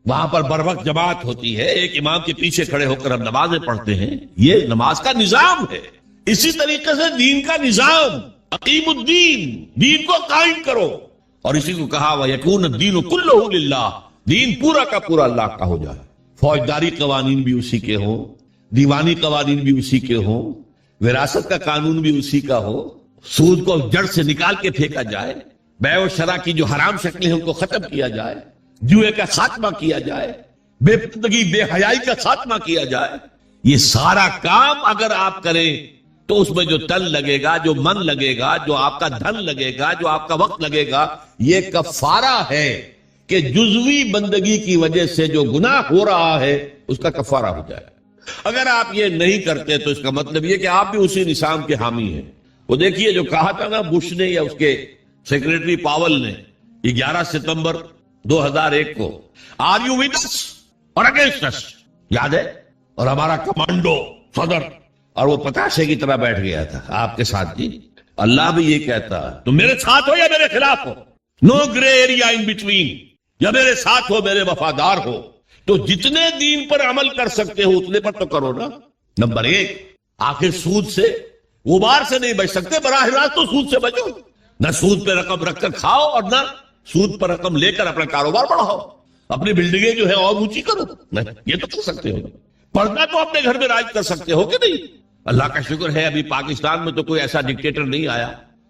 وہاں پر بر وقت جماعت ہوتی ہے، ایک امام کے پیچھے کھڑے ہو کر ہم نمازیں پڑھتے ہیں، یہ نماز کا نظام ہے۔ اسی طریقے سے دین کا نظام، اقیم الدین، دین کو قائم کرو، اور اسی کو کہا وَيَكُونَ الدِّينُ كُلُّهُ لِلَّهِ، دین پورا کا پورا اللہ کا ہو جائے۔ فوجداری قوانین بھی اسی کے ہوں، دیوانی قوانین بھی اسی کے ہوں، وراثت کا قانون بھی اسی کا ہو، سود کو جڑ سے نکال کے پھینکا جائے، بیع و شرع کی جو حرام شکلیں ہیں ان کو ختم کیا جائے، جوئے کا خاتمہ کیا جائے، بے پردگی بے حیائی کا خاتمہ کیا جائے۔ یہ سارا کام اگر آپ کریں تو اس میں جو تن لگے گا، جو من لگے گا، جو آپ کا دھن لگے گا، جو آپ کا وقت لگے گا، یہ کفارہ ہے کہ جزوی بندگی کی وجہ سے جو گناہ ہو رہا ہے اس کا کفارہ ہو جائے۔ اگر آپ یہ نہیں کرتے تو اس کا مطلب یہ کہ آپ بھی اسی نظام کے حامی ہیں۔ وہ دیکھیے جو کہا تھا نا بش نے یا اس کے سیکریٹری پاول نے 11 ستمبر 2001 کو، آر یو ود اس اور اگینسٹ اس، یاد ہے؟ اور ہمارا کمانڈو صدر اور وہ پتاشے کی طرح بیٹھ گیا تھا آپ کے ساتھ۔ جی اللہ بھی یہ کہتا تم میرے ساتھ ہو یا میرے خلاف ہو، نو گرے ایریا ان بٹوین، یا میرے ساتھ ہو میرے وفادار ہو۔ تو جتنے دین پر عمل کر سکتے ہو اتنے پر تو کرو نا۔ نمبر 1، آخر سود سے غبار سے نہیں بچ سکتے، براہ راست تو سود سے بچو، نہ سود پہ رقم رکھ کر کھاؤ اور نہ سود پر رقم لے کر اپنا کاروبار بڑھاؤ، اپنی بلڈنگیں جو ہے اور اونچی کرو، نہیں یہ تو کر سکتے ہو۔ پردہ تو اپنے گھر میں راج کر سکتے ہو کہ نہیں؟ اللہ کا شکر ہے ابھی پاکستان میں تو کوئی ایسا ڈکٹیٹر نہیں آیا.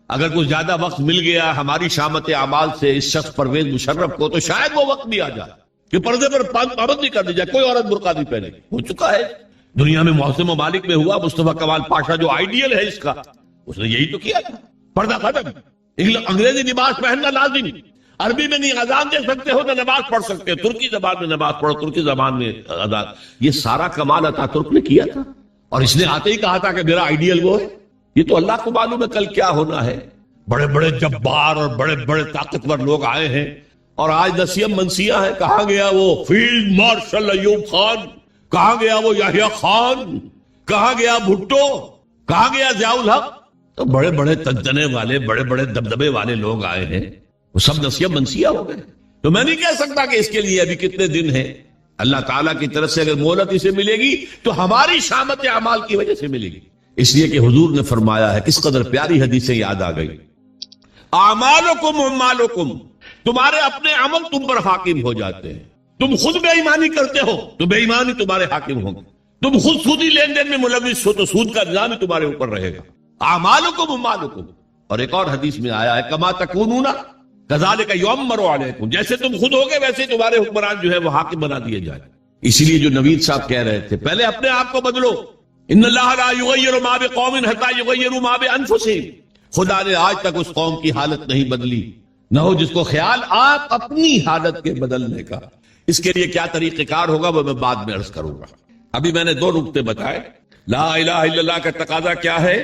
اگر کوئی زیادہ وقت مل گیا ہماری شامت اعمال سے اس شخص پرویز مشرف کو تو شاید وہ وقت بھی آ جائے کہ پردے پر پابندی کر دی جائے, کوئی عورت برقع نہیں پہنے. ہو چکا ہے دنیا میں, محسن ممالک میں ہوا. مصطفیٰ کمال پاشا جو آئیڈیل ہے اس کا, اس نے یہی تو کیا تھا. پردہ ختم, انگریزی لباس پہننا لازمی, عربی میں نہیں اذان دے سکتے ہو نہ نماز پڑھ سکتے, ترکی زبان میں نماز پڑھو, ترکی زبان میں اذان. یہ سارا کمال عطا ترک نے کیا تھا اور اس نے آتے ہی کہا تھا کہ میرا آئیڈیل وہ ہے. یہ تو اللہ کو معلوم ہے کل کیا ہونا ہے. بڑے بڑے جبار اور بڑے بڑے طاقتور لوگ آئے ہیں اور آج نسیم منسیاں ہیں. کہاں گیا وہ فیلڈ مارشل ایوب خان, کہاں گیا وہ یحییٰ خان, کہاں گیا بھٹو, کہاں گیا ضیاء الحق. تو بڑے بڑے تنتنے والے بڑے بڑے دبدبے والے لوگ آئے ہیں, وہ سب نسیم منسیاں ہو گئے. تو میں نہیں کہہ سکتا کہ اس کے لیے ابھی کتنے دن ہیں. اللہ تعالیٰ کی طرف سے اگر مہلت اسے ملے گی تو ہماری شامت اعمال کی وجہ سے ملے گی. اس لیے کہ حضور نے فرمایا ہے, کس قدر پیاری حدیثیں یاد آ گئی, اعمالکم اعمالکم, تمہارے اپنے عمل تم پر حاکم ہو جاتے ہیں. تم خود بے ایمانی کرتے ہو تو بے ایمانی تمہارے حاکم ہوں گے. تم خود سودی لین دین میں ملوث ہو تو سود کا نظام ہی تمہارے اوپر رہے گا. اعمالکم اعمالکم. اور ایک اور حدیث میں آیا ہے, کما تکونون کذالک یؤمر علیکم, جیسے تم خود ہوگے ویسے تمہارے حکمران جو ہے وہ حاکم بنا دیے جائیں. اسی لیے جو نوید صاحب کہہ رہے تھے, پہلے اپنے آپ کو بدلو. ان اللہ لا یغیر ما بقوم حتی یغیروا ما بانفسہم. خدا نے آج تک اس قوم کی حالت نہیں بدلی, نہ ہو جس کو خیال آپ اپنی حالت کے بدلنے کا. اس کے لیے کیا طریقہ کار ہوگا وہ میں بعد میں عرض کروں گا. ابھی میں نے 2 نکتے بتائے. لا الہ الا اللہ کا تقاضا کیا ہے؟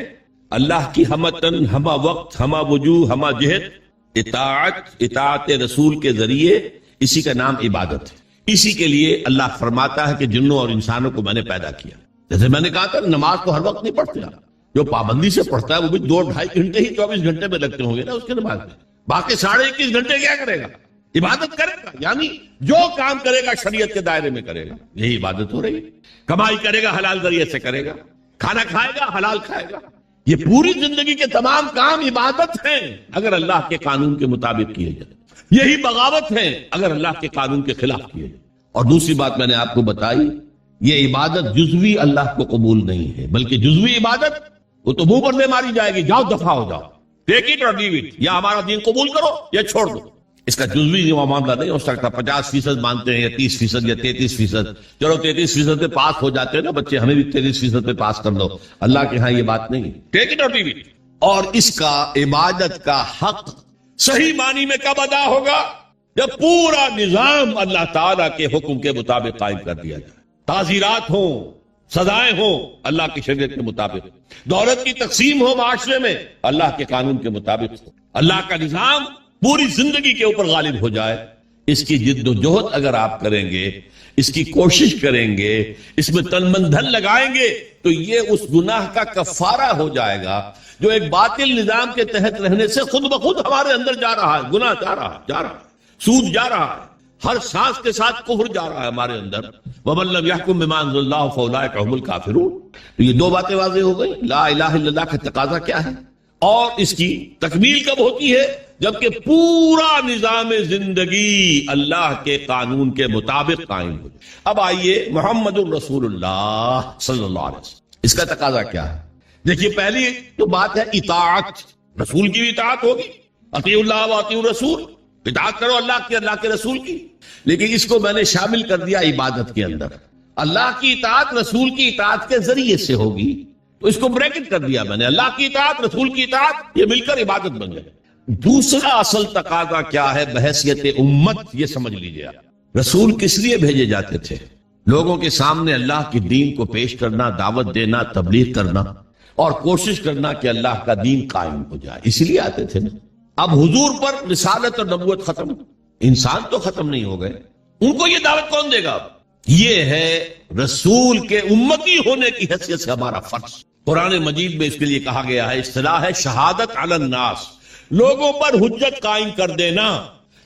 اللہ کی ہمتن, ہمہ وقت, ہمہ وجوہ, ہمہ جہت, اطاعت رسول کے ذریعے. اسی کا نام عبادت ہے. اسی کے لیے اللہ فرماتا ہے کہ جنوں اور انسانوں کو میں نے پیدا کیا. جیسے میں نے کہا تھا نماز تو ہر وقت نہیں پڑھتے, جو پابندی سے پڑھتا ہے وہ بھی 2-2.5 گھنٹے ہی 24 گھنٹے میں لگتے ہوں گے نا اس کے نماز میں. باقی 21.5 گھنٹے کیا کرے گا؟ عبادت کرے گا. یعنی جو کام کرے گا شریعت کے دائرے میں کرے گا, یہی عبادت ہو رہی ہے. کمائی کرے گا حلال ذریعے سے کرے گا, کھانا کھائے گا حلال کھائے گا. یہ پوری زندگی کے تمام کام عبادت ہیں اگر اللہ کے قانون کے مطابق کیے جائے. یہی بغاوت ہے اگر اللہ کے قانون کے خلاف کیے جائے. اور دوسری بات میں نے آپ کو بتائی, یہ عبادت جزوی اللہ کو قبول نہیں ہے, بلکہ جزوی عبادت وہ تو منہ پر لے ماری جائے گی, جاؤ دفع ہو جاؤ, ٹیک اٹ اور لیو اٹ, یا ہمارا دین قبول کرو یا چھوڑ دو. اس کا جزوی معاملہ نہیں ہو سکتا. 50% مانتے ہیں یا 30% یا 33%. چلو 33% پہ پاس ہو جاتے ہیں نا بچے, ہمیں بھی 33% پہ پاس کر دو. اللہ کے ہاں یہ بات نہیں, ٹیک اٹ اور لیو اٹ. اور اس کا عبادت کا حق صحیح معنی میں کب ادا ہوگا؟ جب پورا نظام اللہ تعالیٰ کے حکم کے مطابق قائم کر دیا جائے. تعزیرات ہوں, سزائیں ہوں اللہ کی شریعت کے مطابق, دولت کی تقسیم ہو معاشرے میں اللہ کے قانون کے مطابق ہو, اللہ کا نظام پوری زندگی کے اوپر غالب ہو جائے. اس کی جد و جہد اگر آپ کریں گے, اس کی کوشش کریں گے, اس میں تن من دھن لگائیں گے تو یہ اس گناہ کا کفارہ ہو جائے گا جو ایک باطل نظام کے تحت رہنے سے خود بخود ہمارے اندر جا رہا ہے. گناہ جا رہا ہے, سود جا رہا ہے, ہر سانس کے ساتھ کفر جا رہا ہے ہمارے اندر. وَمَن لَّمْ يَحْكُم بِمَا أَنزَلَ اللَّهُ فَأُولَٰئِكَ هُمُ الْكَافِرُونَ. تو یہ 2 باتیں واضح ہو گئی. لا الہ الا اللہ کا تقاضا کیا ہے اور اس کی تکمیل کب ہوتی ہے؟ جبکہ پورا نظام زندگی اللہ کے قانون کے مطابق قائم ہو جائے. اب آئیے محمد الرسول اللہ صلی اللہ علیہ وسلم, اس کا تقاضا کیا ہے؟ دیکھیے پہلی تو بات ہے اطاعت. رسول کی بھی اطاعت ہوگی, اطیعوا اللہ واطیعوا الرسول, اطاعت کرو اللہ کی, اللہ کے رسول کی. لیکن اس کو میں نے شامل کر دیا عبادت کے اندر. اللہ کی اطاعت رسول کی اطاعت کے ذریعے سے ہوگی, تو اس کو بریکٹ کر دیا میں نے. اللہ کی اطاعت رسول کی اطاعت یہ مل کر عبادت بن گئے. دوسرا اصل تقاضا کیا ہے بحیثیت امت, یہ سمجھ لیجیے. رسول کس لیے بھیجے جاتے تھے؟ لوگوں کے سامنے اللہ کے دین کو پیش کرنا, دعوت دینا, تبلیغ کرنا اور کوشش کرنا کہ اللہ کا دین قائم ہو جائے, اسی لیے آتے تھے نا. اب حضور پر رسالت اور نبوت ختم, انسان تو ختم نہیں ہو گئے, ان کو یہ دعوت کون دے گا؟ یہ ہے رسول کے امتی ہونے کی حیثیت سے ہمارا فرض. قرآن مجید میں اس کے لیے کہا گیا ہے, اصطلاح ہے شہادت علی الناس, لوگوں پر حجت قائم کر دینا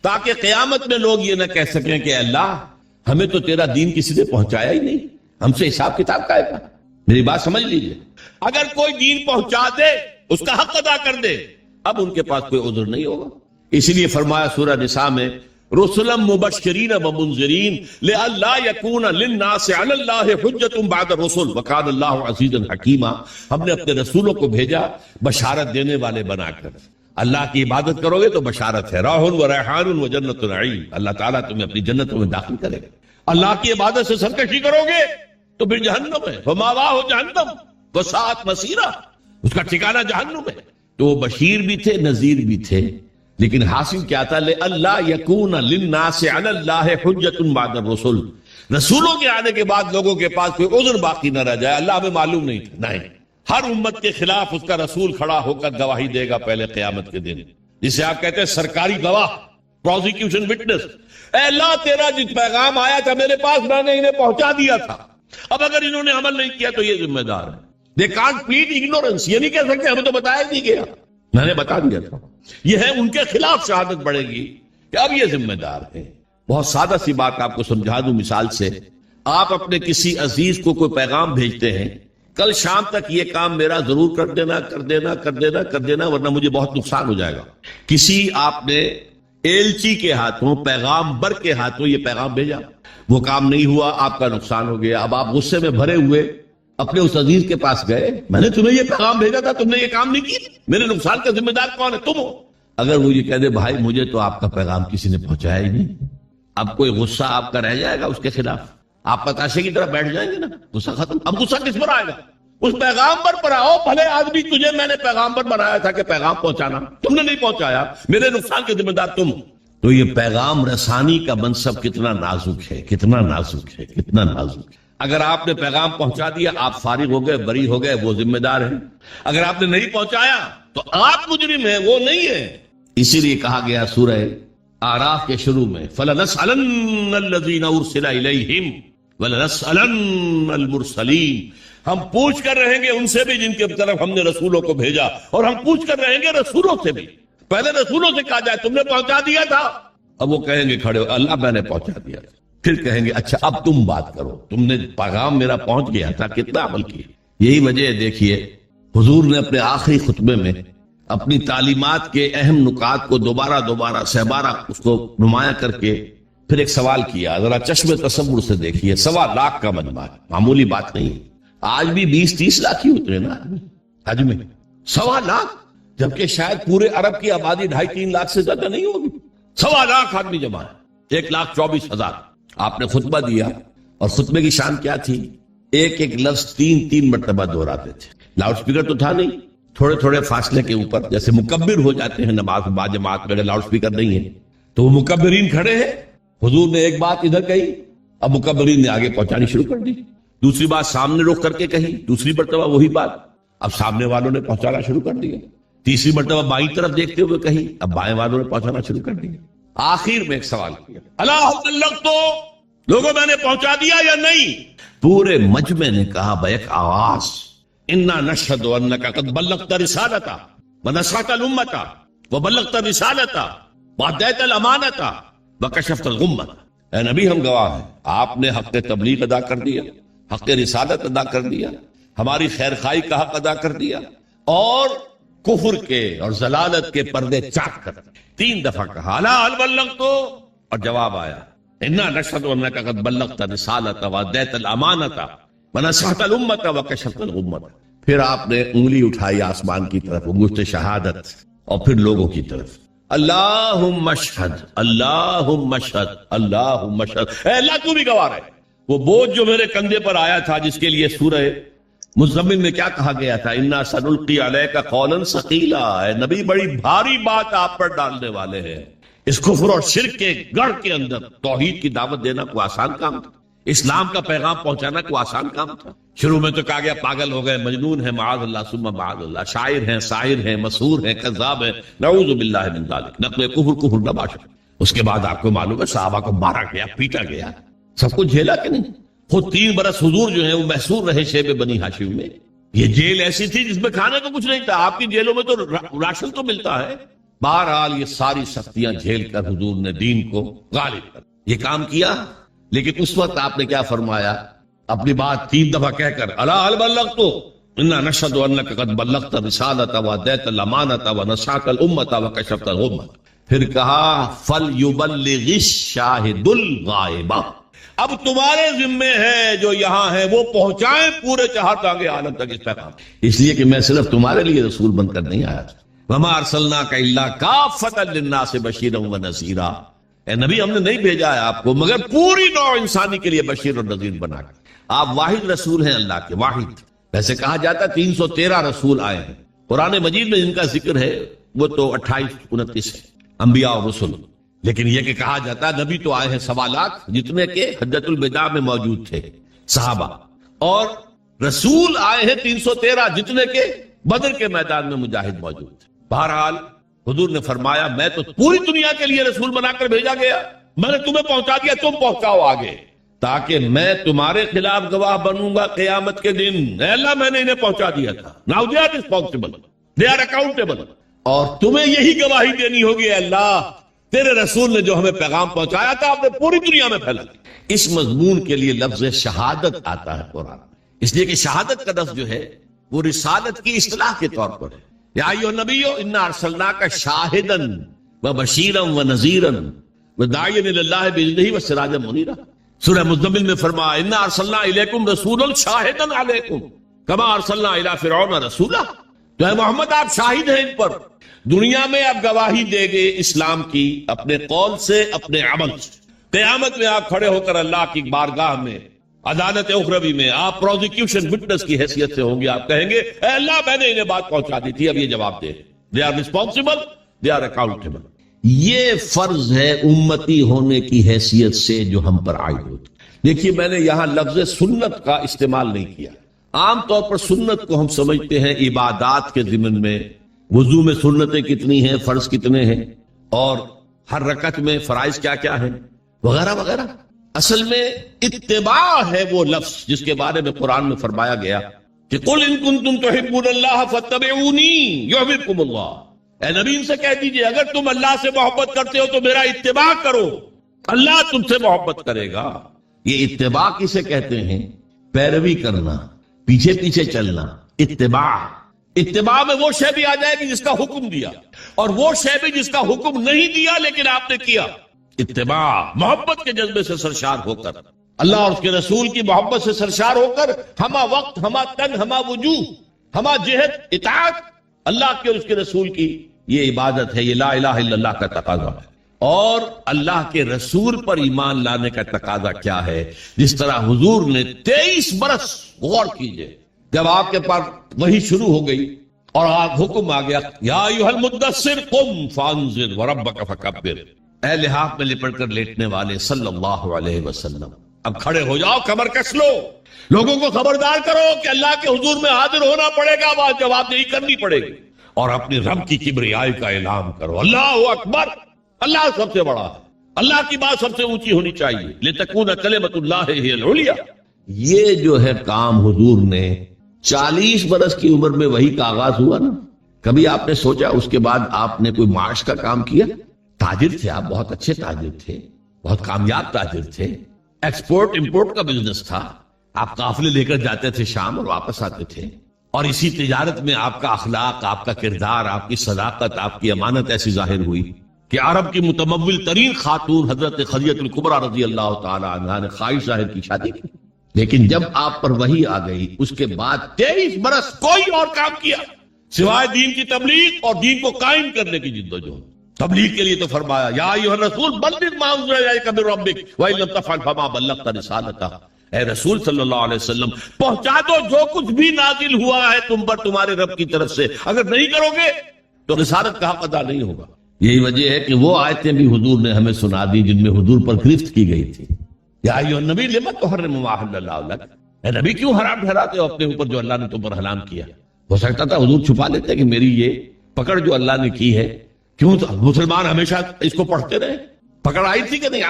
تاکہ قیامت میں لوگ یہ نہ کہہ سکیں کہ اللہ ہمیں تو تیرا دین کسی نے پہنچایا ہی نہیں, ہم سے حساب کتاب کا ہے. میری بات سمجھ لیجئے, اگر کوئی دین پہنچا دے اس کا حق ادا کر دے, اب ان کے پاس کوئی عذر نہیں ہوگا. اسی لیے فرمایا سورہ نساء میں رسلا مبشرین ومنذرین لئلا یکون للناس علی اللہ حجۃ بعد الرسل وکان اللہ عزیزا حکیما. ہم نے اپنے رسولوں کو بھیجا بشارت دینے والے بنا کر. اللہ کی عبادت کرو گے تو بشارت ہے، راح و ریحان و جنت نعیم، اللہ تعالیٰ تمہیں اپنی جنتوں میں داخل کرے گا. اللہ کی عبادت سے سرکشی کرو گے تو پھر جہنم ہے، فماواہ جہنم وساءت مصیرا، اس کا ٹھکانہ جہنم ہے. تو وہ بشیر بھی تھے، نذیر بھی تھے، لیکن حاصل کیا تھا؟ لئلا یکون للناس علی اللہ حجۃ بعد الرسل، رسولوں کے آنے کے بعد لوگوں کے پاس کوئی عذر باقی نہ رہ جائے. اللہ ہمیں معلوم نہیں تھا، نہیں، ہر امت کے خلاف اس کا رسول کھڑا ہو کر گواہی دے گا پہلے قیامت کے دن، جسے آپ کہتے ہیں سرکاری گواہ، پروزیکیوشن وٹنس. اے اللہ تیرا جس پیغام آیا تھا میرے پاس میں نے انہیں پہنچا دیا تھا، اب اگر انہوں نے عمل نہیں کیا تو یہ ذمہ دار ہے. They can't plead ignorance، یہ نہیں کہہ سکتے ہمیں تو بتایا نہیں گیا، میں نے بتا دیا تھا. یہ ہے ان کے خلاف شہادت بڑھے گی کہ اب یہ ذمہ دار ہے. بہت سادہ سی بات آپ کو سمجھا دوں مثال سے. آپ اپنے کسی عزیز کو کوئی پیغام بھیجتے ہیں، کل شام تک یہ کام میرا ضرور کر دینا کر دینا کر دینا کر دینا ورنہ مجھے بہت نقصان ہو جائے گا. کسی آپ نے ایلچی کے ہاتھوں، پیغامبر کے ہاتھوں یہ پیغام بھیجا، وہ کام نہیں ہوا، آپ کا نقصان ہو گیا. اب آپ غصے میں بھرے ہوئے اپنے اس عزیز کے پاس گئے، میں نے تمہیں یہ پیغام بھیجا تھا، تم نے یہ کام نہیں کیا، میرے نقصان کا ذمہ دار کون ہے؟ تم ہو. اگر وہ یہ کہہ دے بھائی مجھے تو آپ کا پیغام کسی نے پہنچایا ہی نہیں، اب کوئی غصہ آپ کا رہ جائے گا اس کے خلاف؟ آپ پتاشے کی طرح بیٹھ جائیں گے نا، غصہ ختم. اب غصہ کس پر آئے گا؟ اس پیغامبر پر آؤ. بھلے آدمی تجھے میں نے پیغامبر بنایا تھا کہ پیغام پہنچانا، تم نے نہیں پہنچایا، میرے نقصان کے ذمہ دار تم. تو یہ پیغام رسانی کا منصب کتنا نازک ہے، کتنا نازک ہے، کتنا نازک ہے. اگر آپ نے پیغام پہنچا دیا آپ فارغ ہو گئے، بری ہو گئے، وہ ذمہ دار ہیں. اگر آپ نے نہیں پہنچایا تو آپ مجرم ہیں، وہ نہیں ہے. اسی لیے کہا گیا سورہ اعراف کے شروع میں فَلَنَسْأَلَنَّ الَّذِينَ أُرْسِلَ إِلَيْهِمْ وَلَنَسْأَلَنَّ الْمُرْسَلِينَ. ہم پوچھ کر رہیں گے ان سے بھی جن کے طرف ہم نے رسولوں کو بھیجا، اور ہم پوچھ کر رہیں گے رسولوں سے بھی. پہلے رسولوں سے کہا جائے تم نے پہنچا دیا تھا، اب وہ کہیں گے کھڑے ہو اللہ میں نے پہنچا دیا تھا. پھر کہیں گے اچھا اب تم بات کرو، تم نے پیغام میرا پہنچ گیا تھا، کتنا عمل کیا. یہی وجہ ہے دیکھیے حضور نے اپنے آخری خطبے میں اپنی تعلیمات کے اہم نکات کو دوبارہ سہبارہ اس کو نمایاں کر کے پھر ایک سوال کیا. ذرا چشم تصور سے دیکھیے، 1.25 لاکھ کا مجمع ہے، معمولی بات نہیں ہے. آج بھی 20-30 لاکھ ہی ہوتے ہیں نا حج میں، 1.25 لاکھ، جبکہ شاید پورے عرب کی آبادی 2.5-3 لاکھ سے زیادہ نہیں ہوگی. 1.25 لاکھ آدمی جمع ہے، 1,24,000. آپ نے خطبہ دیا اور خطبے کی شان کیا تھی؟ ایک ایک لفظ 3 مرتبہ دہراتے تھے. لاؤڈ سپیکر تو تھا نہیں، تھوڑے تھوڑے فاصلے کے اوپر جیسے مکبر ہو جاتے ہیں نماز با جماعت میں، لاؤڈ سپیکر نہیں ہے تو وہ مکبرین کھڑے ہیں. حضور نے ایک بات ادھر کہی، اب مکبرین نے آگے پہنچانی شروع کر دی. دوسری بات سامنے رخ کر کے کہی، دوسری مرتبہ وہی بات، اب سامنے والوں نے پہنچانا شروع کر دیا. تیسری مرتبہ بائیں طرف دیکھتے ہوئے کہی، اب بائیں والوں نے پہنچانا شروع کر دیا. آخر میں ایک سوال کیا، اللہ بلغتو، لوگوں میں نے پہنچا دیا یا نہیں؟ پورے مجمع نے کہا بیک آواز، انا نشہد انک قد بلغت رسالتا ونصحت الامتا وبلغت رسالتا وادیت الامانتا وکشفت الغمہ. اے نبی ہم گواہ ہیں، آپ نے حق تبلیغ ادا کر دیا، حق رسالت ادا کر دیا، ہماری خیر خواہی کا حق ادا کر دیا، اور کفر کے اور ضلالت کے پردے چاک کر دیا. 3 دفعہ کہا الا هل بلغت، اور جواب آیا انا نشهد انک قد بلغت رسالت وادیت الامانۃ ونصحت الامۃ وکشفت الغمۃ. پھر آپ نے انگلی اٹھائی آسمان کی طرف، انگشت شہادت، اور پھر لوگوں کی طرف، اللہم اشہد اللہم اشہد اللہم اشہد. اے اللہ تو بھی گواہ ہے. وہ بوجھ جو میرے کندھے پر آیا تھا، جس کے لیے سورہ مزمل میں کیا کہا گیا تھا، انا سنلقی علیک قولا ثقیلا، اے نبی بڑی بھاری بات آپ پر ڈالنے والے ہیں. اس کفر اور شرک کے گڑھ کے اندر توحید کی دعوت دینا کوئی آسان کام تھا؟ اسلام کا پیغام پہنچانا کوئی آسان کام تھا؟ شروع میں تو کہا گیا پاگل ہو گئے، مجنون ہیں، معاذ اللہ ثم معاذ اللہ، شاعر ہیں، ساحر ہیں، مسحور ہیں، کذاب ہیں، نعوذ باللہ من ذالک، نقل کفر نباشا. اس کے بعد آپ کو معلوم ہے صحابہ کو مارا گیا، پیٹا گیا، سب کچھ جھیلا کہ نہیں؟ خود 3 برس حضور جو ہیں وہ محصور رہے شیب بنی ہاشم میں. یہ جیل ایسی تھی جس میں کھانے کو کچھ نہیں تھا. آپ کی جیلوں میں تو راشن تو ملتا ہے. بہرحال یہ ساری سختیاں جھیل کر حضور نے دین کو غالب کر یہ کام کیا. لیکن اس وقت آپ نے کیا فرمایا؟ اپنی بات 3 دفعہ کہہ کر الا هل بلغت انا نشهد انک قد بلغت رسالۃ وادیت الامانۃ ونصحت الامۃ وکشفت الغمۃ. پھر کہا فَلْيُبَلِّغِ الشَّاهِدُ الْغَائِبَ، اب تمہارے ذمے ہے جو یہاں ہے وہ پہنچائیں پورے چہار آگے عالم تک اس پیغام، اس لیے کہ میں صرف تمہارے لیے رسول بن کر نہیں آیا تھا۔ وَمَا أَرْسَلْنَاكَ إِلَّا كَافَّةً لِلنَّاسِ بَشِيرًا وَنَذِيرًا، اے نبی ہم نے نہیں بھیجا ہے آپ کو مگر پوری نوع انسانی کے لیے بشیر اور نذیر بنا کے۔ آپ واحد رسول ہیں اللہ کے، واحد۔ ویسے کہا جاتا ہے 313 رسول آئے ہیں قرآن مجید میں، جن کا ذکر ہے وہ تو 28-29 ہے انبیاء اور رسول، لیکن یہ کہ کہا جاتا ہے نبی تو آئے ہیں 1.25 لاکھ، جتنے کہ حجۃ الوداع میں موجود تھے صحابہ، اور رسول آئے ہیں 313 جتنے کہ بدر کے میدان میں مجاہد موجود تھے۔ بہرحال حضور نے فرمایا میں تو پوری دنیا کے لیے رسول بنا کر بھیجا گیا، میں نے تمہیں پہنچا دیا، تم پہنچاؤ آگے، تاکہ میں تمہارے خلاف گواہ بنوں گا قیامت کے دن۔ اے اللہ میں نے انہیں پہنچا دیا تھا، now they are responsible, they are accountable، اور تمہیں یہی گواہی دینی ہوگی اے اللہ تیرے رسول نے جو ہمیں پیغام پہنچایا تھا آپ نے پوری دنیا میں پھیلا۔ اس مضمون کے لیے لفظ شہادت آتا ہے قرآن، اس لیے کہ شہادت کا لفظ جو ہے وہ رسالت کی اصطلاح کے طور پر ہے۔ یا ایھا النبی انا ارسلناک شاہدا وبشیرا ونذیرا وداعیا الی اللہ باذنہ وسراجا منیرا۔ سورہ مزمل میں فرمایا انا ارسلنا الیکم رسولا شاہدا علیکم کما ارسلنا الی فرعون رسولا، تو اے محمد آپ شاہد ہیں ان پر، دنیا میں آپ گواہی دے گے اسلام کی اپنے قول سے اپنے عمل سے، قیامت میں آپ کھڑے ہو کر اللہ کی بارگاہ میں عدالت اخروی میں آپ پروزیکیوشن وٹنس کی حیثیت سے ہوں گے، آپ کہیں گے اے اللہ میں نے انہیں بات پہنچا دی تھی، اب یہ جواب دے، they are responsible, they are accountable. یہ فرض ہے امتی ہونے کی حیثیت سے جو ہم پر عائد ہوتی۔ دیکھیے میں نے یہاں لفظ سنت کا استعمال نہیں کیا، عام طور پر سنت کو ہم سمجھتے ہیں عبادات کے ضمن میں، وضو میں سنتیں کتنی ہیں، فرض کتنے ہیں، اور ہر رکعت میں فرائض کیا کیا ہیں وغیرہ وغیرہ۔ اصل میں اتباع ہے وہ لفظ جس کے بارے میں قرآن میں فرمایا گیا کہ قل ان کنتم تحبون اللہ فاتبعونی یحببکم اللہ، اے نبی ان سے کہہ دیجئے اگر تم اللہ سے محبت کرتے ہو تو میرا اتباع کرو، اللہ تم سے محبت کرے گا۔ یہ اتباع کسے کہتے ہیں؟ پیروی کرنا، پیچھے پیچھے چلنا، اتباع۔ اتباع میں وہ شے بھی آ جائے گی جس کا حکم دیا، اور وہ شے بھی جس کا حکم نہیں دیا لیکن آپ نے کیا۔ اتباع محبت کے جذبے سے سرشار ہو کر، اللہ اور اس کے رسول کی محبت سے سرشار ہو کر، ہما وقت، ہما تن، ہما وجوہ، ہما جہت اطاعت اللہ کے اور اس کے رسول کی، یہ عبادت ہے، یہ لا الہ الا اللہ کا تقاضا ہے۔ اور اللہ کے رسول پر ایمان لانے کا تقاضا کیا ہے؟ جس طرح حضور نے 23 برس، غور کیجئے، جب آپ کے پاس وحی شروع ہو گئی اور آپ حکم آ گیا یا ایھا المدثر قم فانذر وربک فکبر، اے لحاف میں لپٹ کر لیٹنے والے صلی اللہ علیہ وسلم اب کھڑے ہو جاؤ، کمر کس لو، لوگوں کو خبردار کرو کہ اللہ کے حضور میں حاضر ہونا پڑے گا، بات جواب دہی کرنی پڑے گی، اور اپنی رب کی کبریائی کا اعلان کرو، اللہ اکبر، اللہ سب سے بڑا ہے، اللہ کی بات سب سے اونچی ہونی چاہیے، لتکون کلمۃ اللہ ہی العلیٰ۔ یہ جو ہے کام حضور نے 40 برس کی عمر میں وہی کا آغاز ہوا نا، کبھی آپ نے سوچا اس کے بعد آپ نے کوئی معاش کا کام کیا؟ تاجر تھے آپ، بہت اچھے تاجر تھے، بہت کامیاب تاجر تھے، ایکسپورٹ امپورٹ کا بزنس تھا، آپ قافلے لے کر جاتے تھے شام اور واپس آتے تھے، اور اسی تجارت میں آپ کا اخلاق، آپ کا کردار، آپ کی صداقت، آپ کی امانت ایسی ظاہر ہوئی کہ عرب کی متمول ترین خاتون حضرت خدیجہ الکبریٰ رضی اللہ تعالی عنہا نے خواہش ظاہر کی شادی کی، لیکن جب آپ پر وحی آ گئی اس کے بعد 23 برس کوئی اور کام کیا سوائے دین کی تبلیغ اور دین کو قائم کرنے کی جدوجہد۔ تبلیغ کے لیے تو فرمایا یا ایھا الرسول بلغ ما انزل الیک من ربک وان لم تفعل فما بلغت رسالتہ، اے رسول صلی اللہ علیہ وسلم پہنچا دو جو کچھ بھی نازل ہوا ہے تم پر تمہارے رب کی طرف سے، اگر نہیں کرو گے تو رسالت کا حق ادا نہیں ہوگا۔ یہی وجہ ہے کہ وہ آیتیں بھی حضور نے ہمیں سنا دی جن میں حضور پر گرفت کی گئی تھی، یا ایھا النبی لم تحرم ما احل اللہ لک، اے نبی کیوں حرام ٹھہراتے ہو اپنے اوپر جو اللہ نے تم پر حلال کیا؟ ہو سکتا تھا حضور چھپا لیتے کہ میری یہ پکڑ جو اللہ نے کی ہے، کیوں مسلمان ہمیشہ اس کو پڑھتے رہے، پکڑ آئی تھی کہ نہیں؟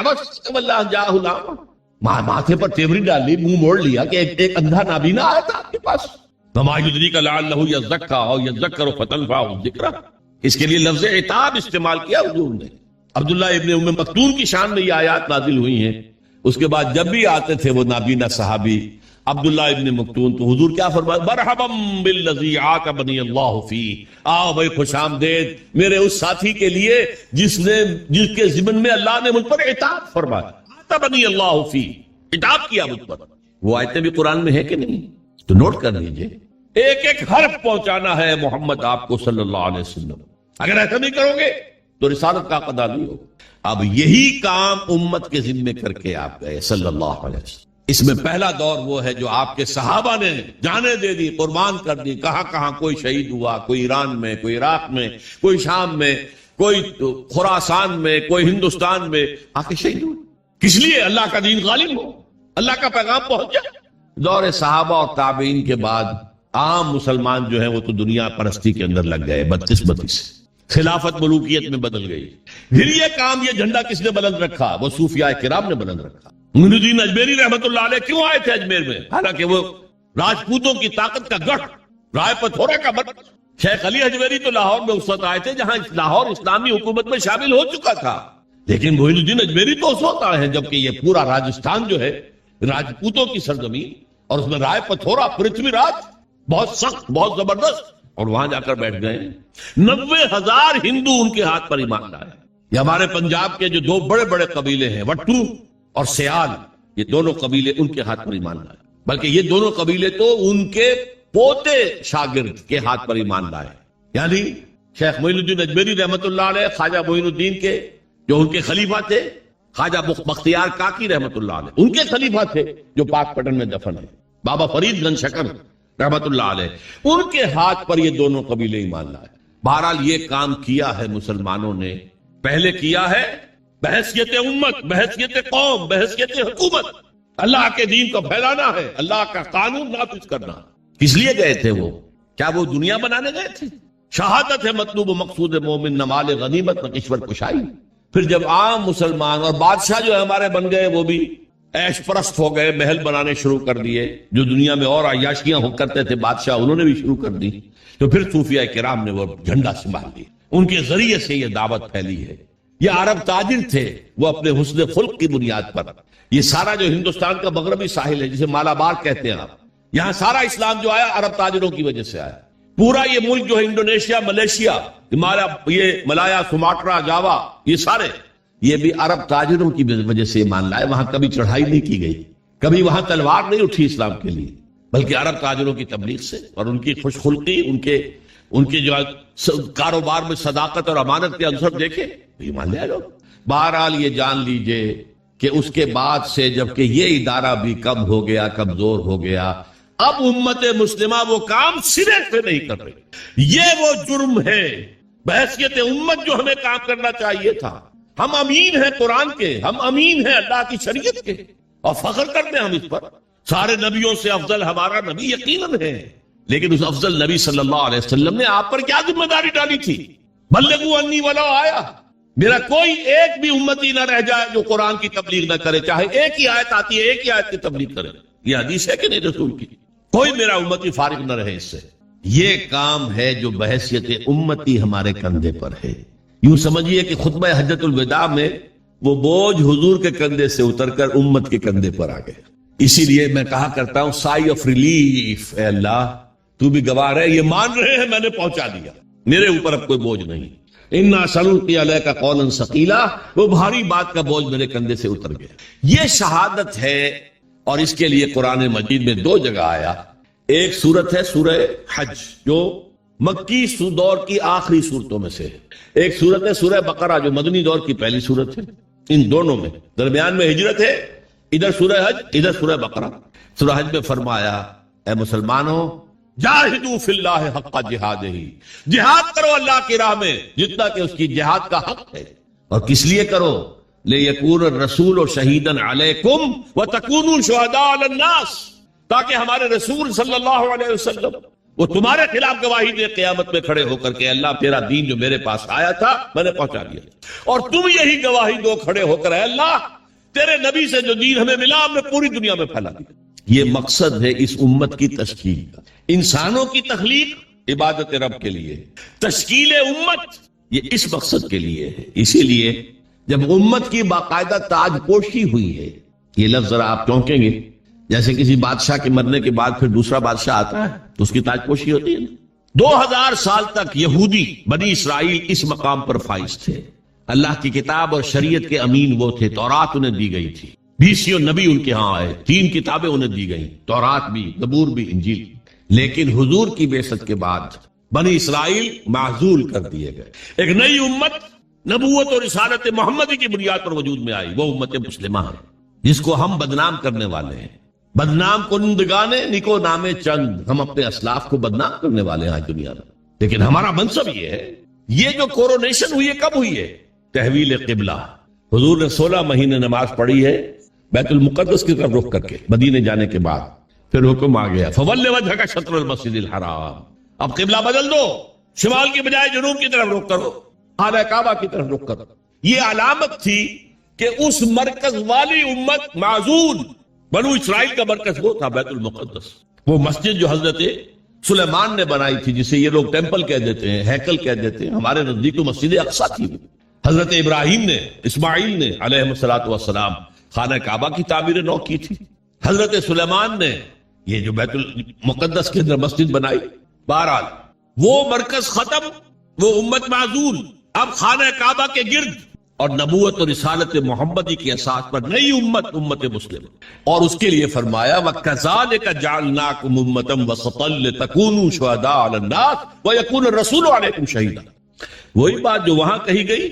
اللہ جاءہ العامہ، ماتھے پر تیوری ڈال لی، منہ موڑ لیا کہ ایک اندھا نابینا آیا تھا آپ کے پاس، وما یدریک لعلہ یزکیٰ او یذکر فتنفعہ الذکریٰ، اس کے لیے لفظ عتاب استعمال کیا حضور نے۔ عبداللہ ابن ام مکتوم کی شان میں یہ آیات نازل ہوئی ہیں، اس کے بعد جب بھی آتے تھے وہ نابینا صحابی عبداللہ ابن مکتوم، تو حضور کیا فرمایا؟ مرحبا بالذی عاتبنی اللہ فیہ، آؤ بھائی خوش آمدید میرے اس ساتھی کے لیے جس کے ضمن میں اللہ نے مجھ پر عتاب فرمایا، عاتبنی اللہ فیہ، عتاب کیا مجھ پر۔ وہ آیتیں بھی قرآن میں ہے کہ نہیں؟ تو نوٹ کر لیجئے، ایک ایک حرف پہنچانا ہے محمد آپ کو صلی اللہ علیہ وسلم۔ اگر ایسا نہیں کرو گے تو رسالت کا ادا نہیں ہوگا۔ اب یہی کام امت کے ذمے کر کے آپ گئے صلی اللہ علیہ وسلم۔ اس میں پہلا دور وہ ہے جو آپ کے صحابہ نے جانیں دے دی، قربان کر دی، کہاں کہاں کوئی شہید ہوا، کوئی ایران میں، کوئی عراق میں، کوئی شام میں، کوئی خراسان میں، کوئی ہندوستان میں آ کے شہید ہوئے۔ کس لیے؟ اللہ کا دین غالب ہو، اللہ کا پیغام پہنچ جائے۔ دور صحابہ اور تابعین کے بعد عام مسلمان جو ہیں وہ تو دنیا پرستی کے اندر لگ گئے، بدقسمتی سے خلافت ملوکیت میں بدل گئی۔ پھر یہ کام، یہ جھنڈا کس نے بلند رکھا؟ وہ صوفیاء کرام نے بلند رکھا۔ معین الدین اجمیری رحمت اللہ علیہ کیوں آئے تھے اجمیر میں؟ حالانکہ وہ راجپوتوں کی طاقت کا گڑھ، رائے پتھورا کا مرکز۔ شیخ علی اجمیری تو لاہور میں اس وقت آئے تھے جہاں لاہور اسلامی حکومت میں شامل ہو چکا تھا، لیکن معین الدین اجمیری تو اس وقت آئے ہیں جبکہ یہ پورا راجستھان جو ہے راجپوتوں کی سرزمین، اور اس میں رائے پتھورا، پرتھوی راج بہت سخت، بہت زبردست، اور وہاں جا کر بیٹھ گئے۔ 90,000 ہندو ان کے ہاتھ پر ایمان لائے۔ یہ ہمارے پنجاب کے جو دو بڑے بڑے قبیلے ہیں وٹو اور سیال، یہ دونوں قبیلے ان کے ہاتھ پر ایمان لائے، بلکہ یہ دونوں قبیلے تو ان کے پوتے شاگرد کے ہاتھ پر ایمان لائے۔ یعنی شیخ معین الدین اجمیری رحمت اللہ علیہ خواجہ معین الدین کے جو ان کے خلیفہ تھے، خواجہ بختیار کاکی رحمت اللہ علیہ ان کے خلیفہ تھے جو پاک پٹن میں دفن ہے، بابا فرید گنج شکر رحمت اللہ علیہ، ان کے ہاتھ پر یہ دونوں قبیلے ایمان لائے۔ بہرحال یہ کام کیا ہے مسلمانوں نے، پہلے کیا ہے بحیثیت امت، بحیثیت قوم، بحیثیت حکومت، اللہ کے دین کو پھیلانا ہے، اللہ کا قانون نافذ کرنا۔ کس لیے گئے تھے وہ؟ کیا وہ دنیا بنانے گئے تھے؟ شہادت ہے مطلوب و مقصود مومن، نہ مال غنیمت نہ کشور کشائی۔ پھر جب عام مسلمان اور بادشاہ جو ہمارے بن گئے وہ بھی عیش پرست ہو گئے، محل بنانے شروع کر دیے، جو دنیا میں اور عیاشیاں ہو کرتے تھے بادشاہ انہوں نے بھی شروع کر دی، تو پھر صوفیاء کرام نے وہ جھنڈا سنبھال لیا، ان کے ذریعے سے یہ دعوت پھیلی ہے۔ یہ عرب تاجر تھے، وہ اپنے حسن خلق کی بنیاد پر، یہ سارا جو ہندوستان کا مغربی ساحل ہے جسے مالابار کہتے ہیں آپ، یہاں سارا اسلام جو آیا عرب تاجروں کی وجہ سے آیا۔ پورا یہ ملک جو ہے انڈونیشیا، ملیشیا، یہ ملایا، سماٹرا، جاوا، یہ سارے یہ بھی عرب تاجروں کی وجہ سے ایمان لائے۔ وہاں کبھی چڑھائی نہیں کی گئی، کبھی وہاں تلوار نہیں اٹھی اسلام کے لیے، بلکہ عرب تاجروں کی تبلیغ سے اور ان کی خوش خلقی، ان کے جو کاروبار میں صداقت اور امانت کے عنصر دیکھے ایمان لے لوگ۔ بہرحال یہ جان لیجئے کہ اس کے بعد سے جبکہ یہ ادارہ بھی کم ہو گیا، کمزور ہو گیا، اب امت مسلمہ وہ کام سرے سے نہیں کر رہی۔ یہ وہ جرم ہے بحیثیت امت جو ہمیں کام کرنا چاہیے تھا۔ ہم امین ہیں قرآن کے، ہم امین ہیں اللہ کی شریعت کے، اور فخر کرتے ہیں ہم اس پر۔ سارے نبیوں سے افضل ہمارا نبی یقیناً ہے، لیکن اس افضل نبی صلی اللہ علیہ وسلم نے آپ پر کیا ذمہ داری ڈالی تھی؟ بلغوا انی ولو آیا، میرا کوئی ایک بھی امتی نہ رہ جائے جو قرآن کی تبلیغ نہ کرے، چاہے ایک ہی آیت آتی ہے ایک ہی آیت کی تبلیغ کرے۔ یہ حدیث ہے کہ نہیں رسول کی؟ کوئی میرا امتی فارغ نہ رہے اس سے۔ یہ کام ہے جو بحیثیت امتی ہمارے کندھے پر ہے۔ یوں سمجھیے کہ خطبہ حجت الوداع میں وہ بوجھ حضور کے کندھے سے اتر کر امت کے کندھے پر آ گئے۔ اسی لیے میں کہا کرتا ہوں سائی آف ریلیف، اے اللہ تو بھی گواہ ہے، یہ مان رہے ہیں میں نے پہنچا دیا، میرے اوپر اب کوئی بوجھ نہیں۔ اِنَّا سَنُلْقِي عَلَيْكَ قَوْلًا ثَقِيلًا، وہ بھاری بات کا بوجھ میرے کندھے سے اتر گیا۔ یہ شہادت ہے، اور اس کے لیے قرآن مجید میں دو جگہ آیا۔ ایک صورت ہے سورہ حج جو مکی دور کی آخری صورتوں میں سے، ایک صورت ہے سورہ بقرہ جو مدنی دور کی پہلی صورت ہے۔ ان دونوں میں درمیان میں ہجرت ہے، ادھر سورہ حج ادھر سورہ بقرہ۔ سورہ حج میں فرمایا اے مسلمانوں جاہدوا فی اللہ حق جہادہ، جہاد کرو اللہ کی راہ میں جتنا کہ اس کی جہاد کا حق ہے، اور کس لیے کرو؟ لِيَكُونَ الرَّسُولُ شَهِيدًا عَلَيْكُمْ وَتَكُونُوا شُهَدَاءَ عَلَى النَّاسِ، تاکہ ہمارے رسول صلی اللہ علیہ وسلم وہ تمہارے خلاف گواہی دے قیامت میں کھڑے ہو کر کے اللہ تیرا دین جو میرے پاس آیا تھا میں نے پہنچا دیا، اور تم یہی گواہی دو کھڑے ہو کر اے اللہ تیرے نبی سے جو دین ہمیں ملا ہم نے پوری دنیا میں پھیلا دیا۔ یہ مقصد ہے اس امت کی تشکیل کا۔ انسانوں کی تخلیق عبادت رب کے لیے، تشکیل امت یہ اس مقصد کے لیے ہے۔ اسی لیے جب امت کی باقاعدہ تاج پوشی ہوئی ہے، یہ لفظ ذرا آپ چونکیں گے، جیسے کسی بادشاہ کے مرنے کے بعد پھر دوسرا بادشاہ آتا ہے تو اس کی تاج پوشی ہوتی ہے. 2000 سال تک یہودی بنی اسرائیل اس مقام پر فائز تھے. اللہ کی کتاب اور شریعت کے امین وہ تھے. تورات انہیں دی گئی تھی. 20 نبی ان کے ہاں آئے. 3 کتابیں انہیں دی گئیں, تورات بھی, زبور بھی, انجیل. لیکن حضور کی بعثت کے بعد بنی اسرائیل معزول کر دیے گئے. ایک نئی امت نبوت اور رسالت محمدی کی بنیاد پر وجود میں آئی. وہ امت مسلمہ ہے جس کو ہم بدنام کرنے والے ہیں. بدنام کنندگان نکو نامے چند. ہم اپنے اسلاف کو بدنام کرنے والے ہیں آج دنیا میں. لیکن ہمارا منصب یہ ہے, یہ جو کورونیشن ہوئی ہے کب ہوئی ہے؟ تحویل قبلہ. حضور نے 16 مہینے نماز پڑھی ہے بیت المقدس کی طرف رخ کر کے. مدینے جانے کے بعد پھر حکم آ گیا فول وجہک شطر المسجد الحرام. اب قبلہ بدل دو, شمال کی بجائے جنوب کی طرف رخ کرو, خانہ کعبہ کی طرف رخ کرو. یہ علامت تھی کہ اس مرکز والی امت معزول. بنو اسرائیل کا مرکز وہ تھا بیت المقدس, وہ مسجد جو حضرت سلیمان نے بنائی تھی, جسے یہ لوگ ٹیمپل کہہ دیتے ہیں, ہیکل کہہ دیتے ہیں. ہمارے نزدیک تو مسجد اقصیٰ تھی. حضرت ابراہیم نے, اسماعیل نے علیہ الصلوۃ والسلام خانہ کعبہ کی تعمیر نو کی تھی. حضرت سلیمان نے یہ جو بیت المقدس کے اندر مسجد بنائی. بہرحال وہ مرکز ختم, وہ امت معزول. اب خانہ کعبہ کے گرد اور نبوت اور رسالت محمدی کے اساس پر نئی امت, امت مسلم. اور اس کے لیے فرمایا وَكَذَلِكَ جَعَلْنَاكُمْ أُمَّةً وَسَطًا لِتَكُونُوا شُهَدَاءَ عَلَى النَّاسِ وَيَكُونَ الرَّسُولُ عَلَيْكُمْ شَهِيدًا. وہی بات جو وہاں کہی گئی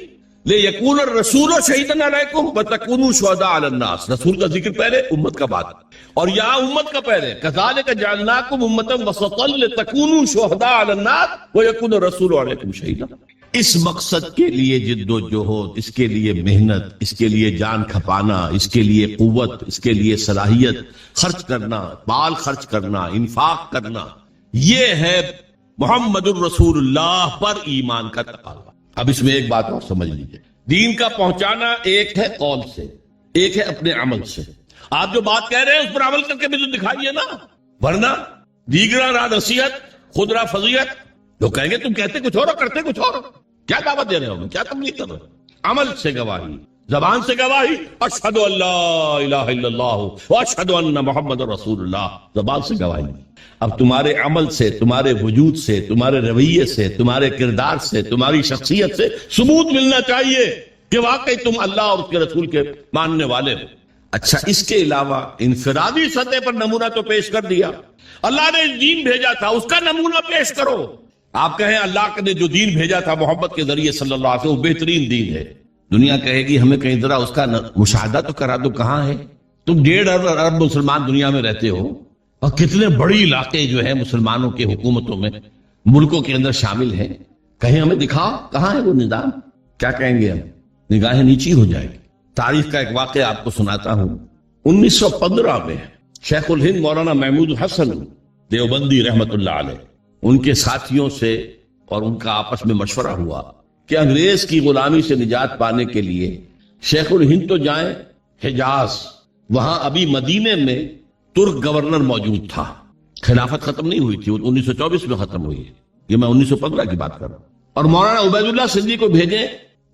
لِيَكُونَ الرَّسُولُ شَهِيدًا عَلَيْكُمْ وَتَكُونُوا شُهَدَاءَ عَلَى النَّاسِ. رسول کا ذکر پہلے, امت کا بعد. اور یہاں امت کا پہلے كَذَلِكَ جَعَلْنَاكُمْ أُمَّةً وَسَطًا لِتَكُونُوا شُهَدَاءَ عَلَى النَّاسِ وَيَكُونَ الرَّسُولُ عَلَيْكُمْ شَهِيدًا. اس مقصد کے لیے جد و جہد, اس کے لیے محنت, اس کے لیے جان کھپانا, اس کے لیے قوت, اس کے لیے صلاحیت خرچ کرنا, مال خرچ کرنا, انفاق کرنا, یہ ہے محمد الرسول اللہ پر ایمان کا تقاضا. اب اس میں ایک بات اور سمجھ لیجئے, دین کا پہنچانا ایک ہے قول سے, ایک ہے اپنے عمل سے. آپ جو بات کہہ رہے ہیں اس پر عمل کر کے بھی تو دکھائیے نا, ورنہ دیگرا راہ نصیحت خود راہ فضیحت. لوگ کہیں گے تم کہتے کچھ اور کرتے کچھ اور, کیا دعوت دے رہے ہو, کیا تبلیغ کر رہے ہو؟ عمل سے گواہی, زبان سے گواہی, اشہد ان لا الہ الا اللہ واشہد ان محمد رسول اللہ, زبان سے گواہی. اب تمہارے عمل سے, تمہارے وجود سے, تمہارے رویے سے, تمہارے کردار سے, تمہاری شخصیت سے ثبوت ملنا چاہیے کہ واقعی تم اللہ اور اس کے رسول کے ماننے والے ہو. اچھا, اس کے علاوہ انفرادی سطح پر نمونہ تو پیش کر دیا. اللہ نے دین بھیجا تھا, اس کا نمونہ پیش کرو. آپ کہیں اللہ نے جو دین بھیجا تھا محمد کے ذریعے صلی اللہ علیہ وسلم وہ بہترین دین ہے. دنیا کہے گی ہمیں کہیں ذرا اس کا مشاہدہ تو کرا دو, کہاں ہے؟ تم 1.5 ارب مسلمان دنیا میں رہتے ہو, اور کتنے بڑی علاقے جو ہے مسلمانوں کے حکومتوں میں, ملکوں کے اندر شامل ہیں. کہیں ہمیں دکھاؤ کہاں ہے وہ نظام. کیا کہیں گے ہم؟ نگاہیں نیچی ہو جائے گی. تاریخ کا ایک واقعہ آپ کو سناتا ہوں. 1915 میں شیخ الہند مولانا محمود حسن دیوبندی رحمت اللہ علیہ, ان کے ساتھیوں سے اور ان کا آپس میں مشورہ ہوا کہ انگریز کی غلامی سے نجات پانے کے لیے شیخ الہند تو جائیں حجاز. وہاں ابھی مدینے میں ترک گورنر موجود تھا, خلافت ختم نہیں ہوئی تھی, 1924 میں ختم ہوئی ہے, یہ میں 1915 کی بات کر رہا ہوں. اور مولانا عبید اللہ سندھی کو بھیجیں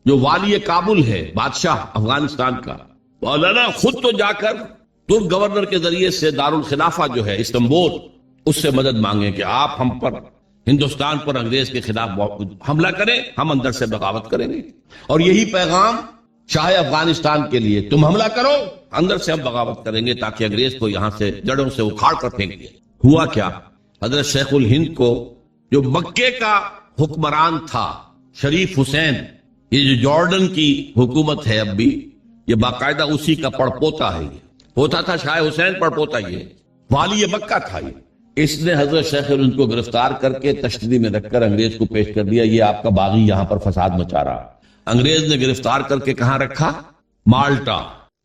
جو والی کابل ہے, بادشاہ افغانستان کا. مولانا خود تو جا کر ترک گورنر کے ذریعے سے دارالخلافہ جو ہے استنبول, اس سے مدد مانگیں کہ آپ ہم پر, ہندوستان پر انگریز کے خلاف حملہ کریں, ہم اندر سے بغاوت کریں گے. اور یہی پیغام شاہ افغانستان کے لیے, تم حملہ کرو, اندر سے ہم بغاوت کریں گے تاکہ انگریز کو یہاں سے جڑوں سے اکھاڑ کر پھینک دیں. ہوا کیا, حضرت شیخ الہند کو جو مکے کا حکمران تھا شریف حسین, یہ جو جارڈن کی حکومت ہے اب بھی, یہ باقاعدہ اسی کا پڑپوتا ہے. یہ ہوتا تھا شاہ حسین پڑپوتا, یہ والی مکہ تھا. یہ اس نے حضرت شیخ الہند کو گرفتار کر کے تشتری میں رکھ کر انگریز کو پیش کر دیا, یہ آپ کا باغی یہاں پر فساد مچا رہا. انگریز نے گرفتار کر کے کہاں رکھا؟ مالٹا,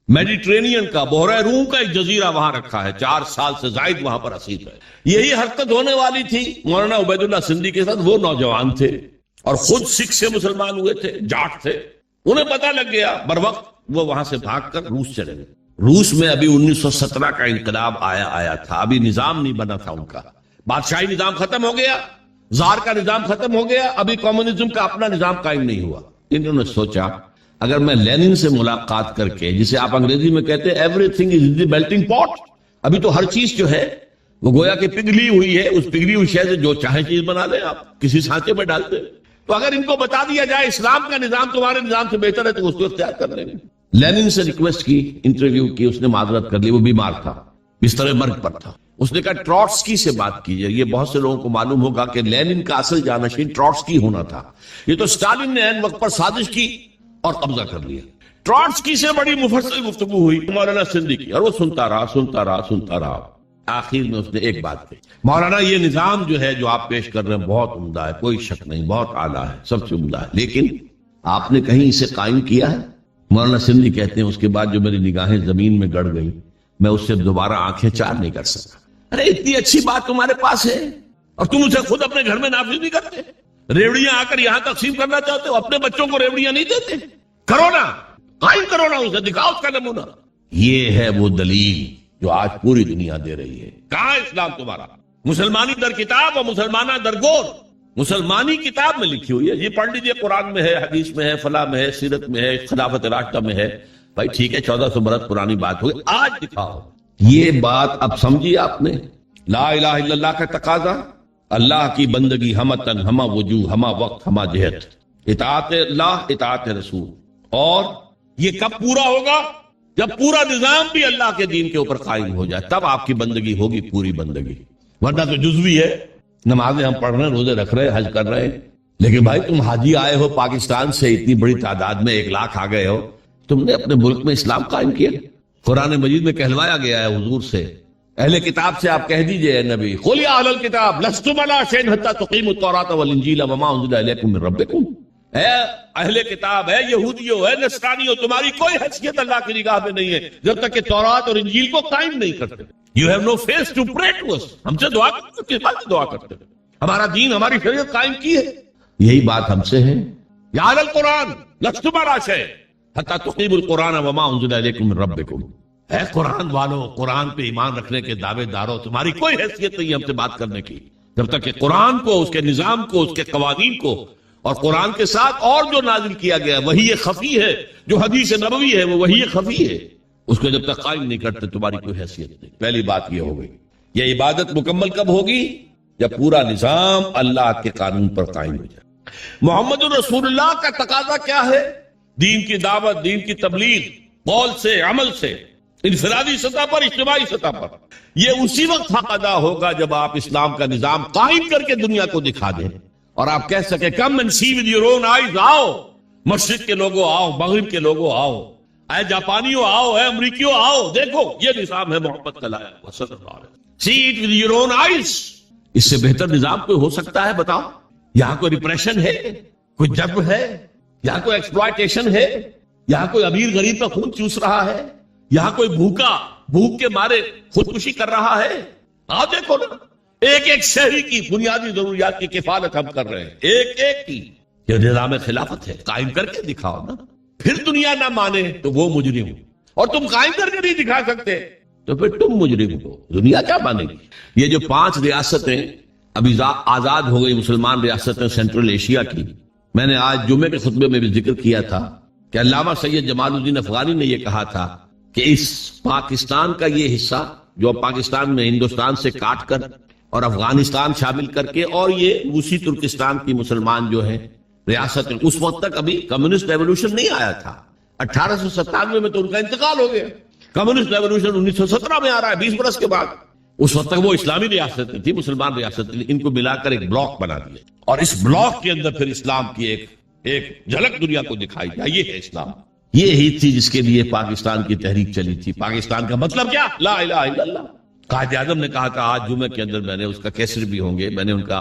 میڈیٹرینین کا, بحیرہ روم کا ایک جزیرہ وہاں رکھا ہے. 4 سال سے زائد وہاں پر اسیر ہے. یہی حرکت ہونے والی تھی مولانا عبید اللہ سندھی کے ساتھ. وہ نوجوان تھے اور خود سکھ سے مسلمان ہوئے تھے, جاٹ تھے. انہیں پتہ لگ گیا بر وقت, وہ وہاں سے بھاگ کر روس چلے گئے. روس میں ابھی 1917 کا انقلاب آیا تھا, ابھی نظام نہیں بنا تھا ان کا. بادشاہی نظام ختم ہو گیا, زار کا نظام ختم ہو گیا, ابھی کمیونزم کا اپنا نظام قائم نہیں ہوا. انہوں نے سوچا اگر میں لینن سے ملاقات کر کے, جسے آپ انگریزی میں کہتے ہیں every thing is the melting پاٹ, ابھی تو ہر چیز جو ہے وہ گویا کہ پگھلی ہوئی ہے، اس پگھلی ہوئی شے سے جو چاہے چیز بنا لیں آپ، کسی سانچے میں ڈال دیں۔ تو اگر ان کو بتا دیا جائے اسلام کا نظام تمہارے نظام سے بہتر ہے تو اس کو اختیار کر لیں گے۔ لینن سے ریکویسٹ کی، انٹرویو کی، اس نے معذرت کر لی، وہ بیمار تھا، بستر مرگ پر تھا۔ اس نے کہا ٹروٹسکی سے بات کیجئے۔ یہ بہت سے لوگوں کو معلوم ہوگا کہ لینن کا اصل جانشین ٹروٹسکی ہونا تھا، یہ تو اسٹالن نے عین وقت پر سازش کی اور قبضہ کر لیا۔ ٹروٹسکی سے بڑی مفصل گفتگو ہوئی مولانا سندھی کی، اور وہ سنتا رہا۔ آخر میں اس نے ایک بات کہی، مولانا یہ نظام جو ہے جو آپ پیش کر رہے ہیں بہت عمدہ ہے، کوئی شک نہیں، بہت اعلیٰ ہے، سب سے عمدہ ہے، لیکن آپ نے کہیں اسے قائم کیا ہے؟ مولانا سندھی کہتے ہیں اس کے بعد جو میری نگاہیں زمین میں گڑ گئی، میں اس سے دوبارہ آنکھیں چار نہیں کر سکا۔ ارے اتنی اچھی بات تمہارے پاس ہے اور تم اسے خود اپنے گھر میں نافذ نہیں کرتے، ریوڑیاں آ کر یہاں تقسیم کرنا چاہتے ہو، اپنے بچوں کو ریوڑیاں نہیں دیتے، کرو نا، قائم کرو نا، اسے دکھاؤ اس کا نمونہ۔ یہ ہے وہ دلیل جو آج پوری دنیا دے رہی ہے۔ کہاں ہے اسلام تمہارا؟ مسلمانی در کتاب اور مسلمانہ در گور، مسلمانی کتاب میں لکھی ہوئی ہے، یہ پڑھ لیجئے، قرآن میں ہے، حدیث میں ہے، فلاں میں ہے، سیرت میں ہے، خلافت راشدہ میں ہے۔ بھائی ٹھیک ہے 1400 برس پرانی بات ہوئی، آج دکھاؤ۔ یہ بات اب سمجھی آپ نے؟ لا الہ الا اللہ کا تقاضا، اللہ کی بندگی ہمہ تن، ہمہ وجوہ، ہمہ وقت، ہمہ جہت، اطاعت اللہ، اطاعت رسول۔ اور یہ کب پورا ہوگا؟ جب پورا نظام بھی اللہ کے دین کے اوپر قائم ہو جائے، تب آپ کی بندگی ہوگی پوری بندگی، ورنہ تو جزوی ہے۔ نمازیں ہم پڑھ رہے ہیں، روزے رکھ رہے ہیں، حج کر رہے ہیں، لیکن بھائی تم حاجی آئے ہو پاکستان سے، اتنی بڑی تعداد میں 1 لاکھ آ گئے ہو، تم نے اپنے ملک میں اسلام قائم کیا؟ قرآن مجید میں کہلوایا گیا ہے حضور سے، اہل کتاب سے آپ کہہ دیجئے اے نبی، قل یا اہل الکتاب لستم علی شیء حتی تقیموا التوراۃ والانجیل وما انزل الیکم من ربکم۔ اے اہل کتاب، اے یہودیو، اے نصرانیو، تمہاری کوئی حیثیت اللہ کی نگاہ میں نہیں ہے جب تک کہ تورات اور انجیل کو قائم نہیں کرتے۔ You have no face to pray to us۔ ہم سے دعا کرتے، کس بات سے دعا کرتے؟ ہمارا دین، ہماری شریعت قائم کی ہے، یہی بات ہم سے ہے۔ یا اہل القرآن لستم علی شیء حتی تقیموا القرآن وما انزل الیکم من ربکم۔ اے قرآن والو، قرآن پہ ایمان رکھنے کے دعوے داروں، تمہاری کوئی حیثیت نہیں ہم سے بات کرنے کی جب تک کہ قرآن کو، اس کے نظام کو، اس کے قوانین کو، اور قرآن کے ساتھ اور جو نازل کیا گیا وہی خفی ہے، جو حدیث نبوی ہے وہ وہی خفی ہے، اس کو جب تک قائم نہیں کرتے تمہاری کوئی حیثیت نہیں۔ پہلی بات یہ ہو گئی۔ یہ عبادت مکمل کب ہوگی؟ جب پورا نظام اللہ کے قانون پر قائم ہو جائے۔ محمد رسول اللہ کا تقاضا کیا ہے؟ دین کی دعوت، دین کی تبلیغ، قول سے، عمل سے، انفرادی سطح پر، اجتماعی سطح پر۔ یہ اسی وقت حق ادا ہوگا جب آپ اسلام کا نظام قائم کر کے دنیا کو دکھا دیں اور آپ کہہ سکیں come and see with your own eyes, آؤ مشرق کے لوگوں آؤ، مغرب کے لوگوں آؤ، اے جاپانیوں آؤ، اے امریکیوں آؤ، دیکھو یہ نظام ہے محمد کا لایا ہوا صلی اللہ علیہ وسلم، see it with your own eyes. اس سے بہتر نظام کوئی ہو سکتا ہے؟ بتاؤ۔ یہاں کوئی ریپریشن ہے، کوئی جبر ہے، یہاں کوئی ایکسپلائٹیشن ہے، یہاں کوئی امیر غریب کا خون چوس رہا ہے، یہاں کوئی بھوکا بھوک کے مارے خودکشی کر رہا ہے؟ آؤ دیکھو نا، ایک ایک شہری کی بنیادی ضروریات کی کفالت ہم کر رہے ہیں، ایک ایک کی۔ یہ نظام خلافت ہے، قائم کر کے دکھاؤ نا۔ پھر دنیا نہ مانے تو وہ مجرم، اور تم قائم کر کے نہیں دکھا سکتے تو پھر تم مجرم ہو، دنیا کیا مانے گی؟ یہ جو 5 ریاستیں ابھی آزاد ہو گئی، مسلمان ریاستیں سینٹرل ایشیا کی، میں نے آج جمعے کے خطبے میں بھی ذکر کیا تھا کہ علامہ سید جمال الدین افغانی نے یہ کہا تھا کہ اس پاکستان کا یہ حصہ جو پاکستان میں ہندوستان سے کاٹ کر اور افغانستان شامل کر کے، اور یہ روسی ترکستان کی مسلمان جو ہے ریاست، اس وقت تک ابھی کمیونسٹ ریولوشن نہیں آیا تھا، 1897 میں تو ان کا انتقال ہو گیا، کمیونسٹ ریولوشن 1917 میں آ رہا ہے، 20 برس کے بعد۔ اس وقت تک وہ اسلامی ریاستیں تھی، مسلمان ریاستیں، ان کو ملا کر ایک بلاک بنا دیا، اور اس بلاک کے اندر پھر اسلام کی ایک جھلک دنیا کو دکھائی جائے، یہ ہے اسلام۔ یہ ہی تھی جس کے لیے پاکستان کی تحریک چلی تھی۔ پاکستان کا مطلب کیا؟ لا الہ الا اللہ۔ قائد اعظم نے کہا تھا، آج جمعے کے اندر میں نے اس کا کیسر بھی ہوں گے، میں نے ان کا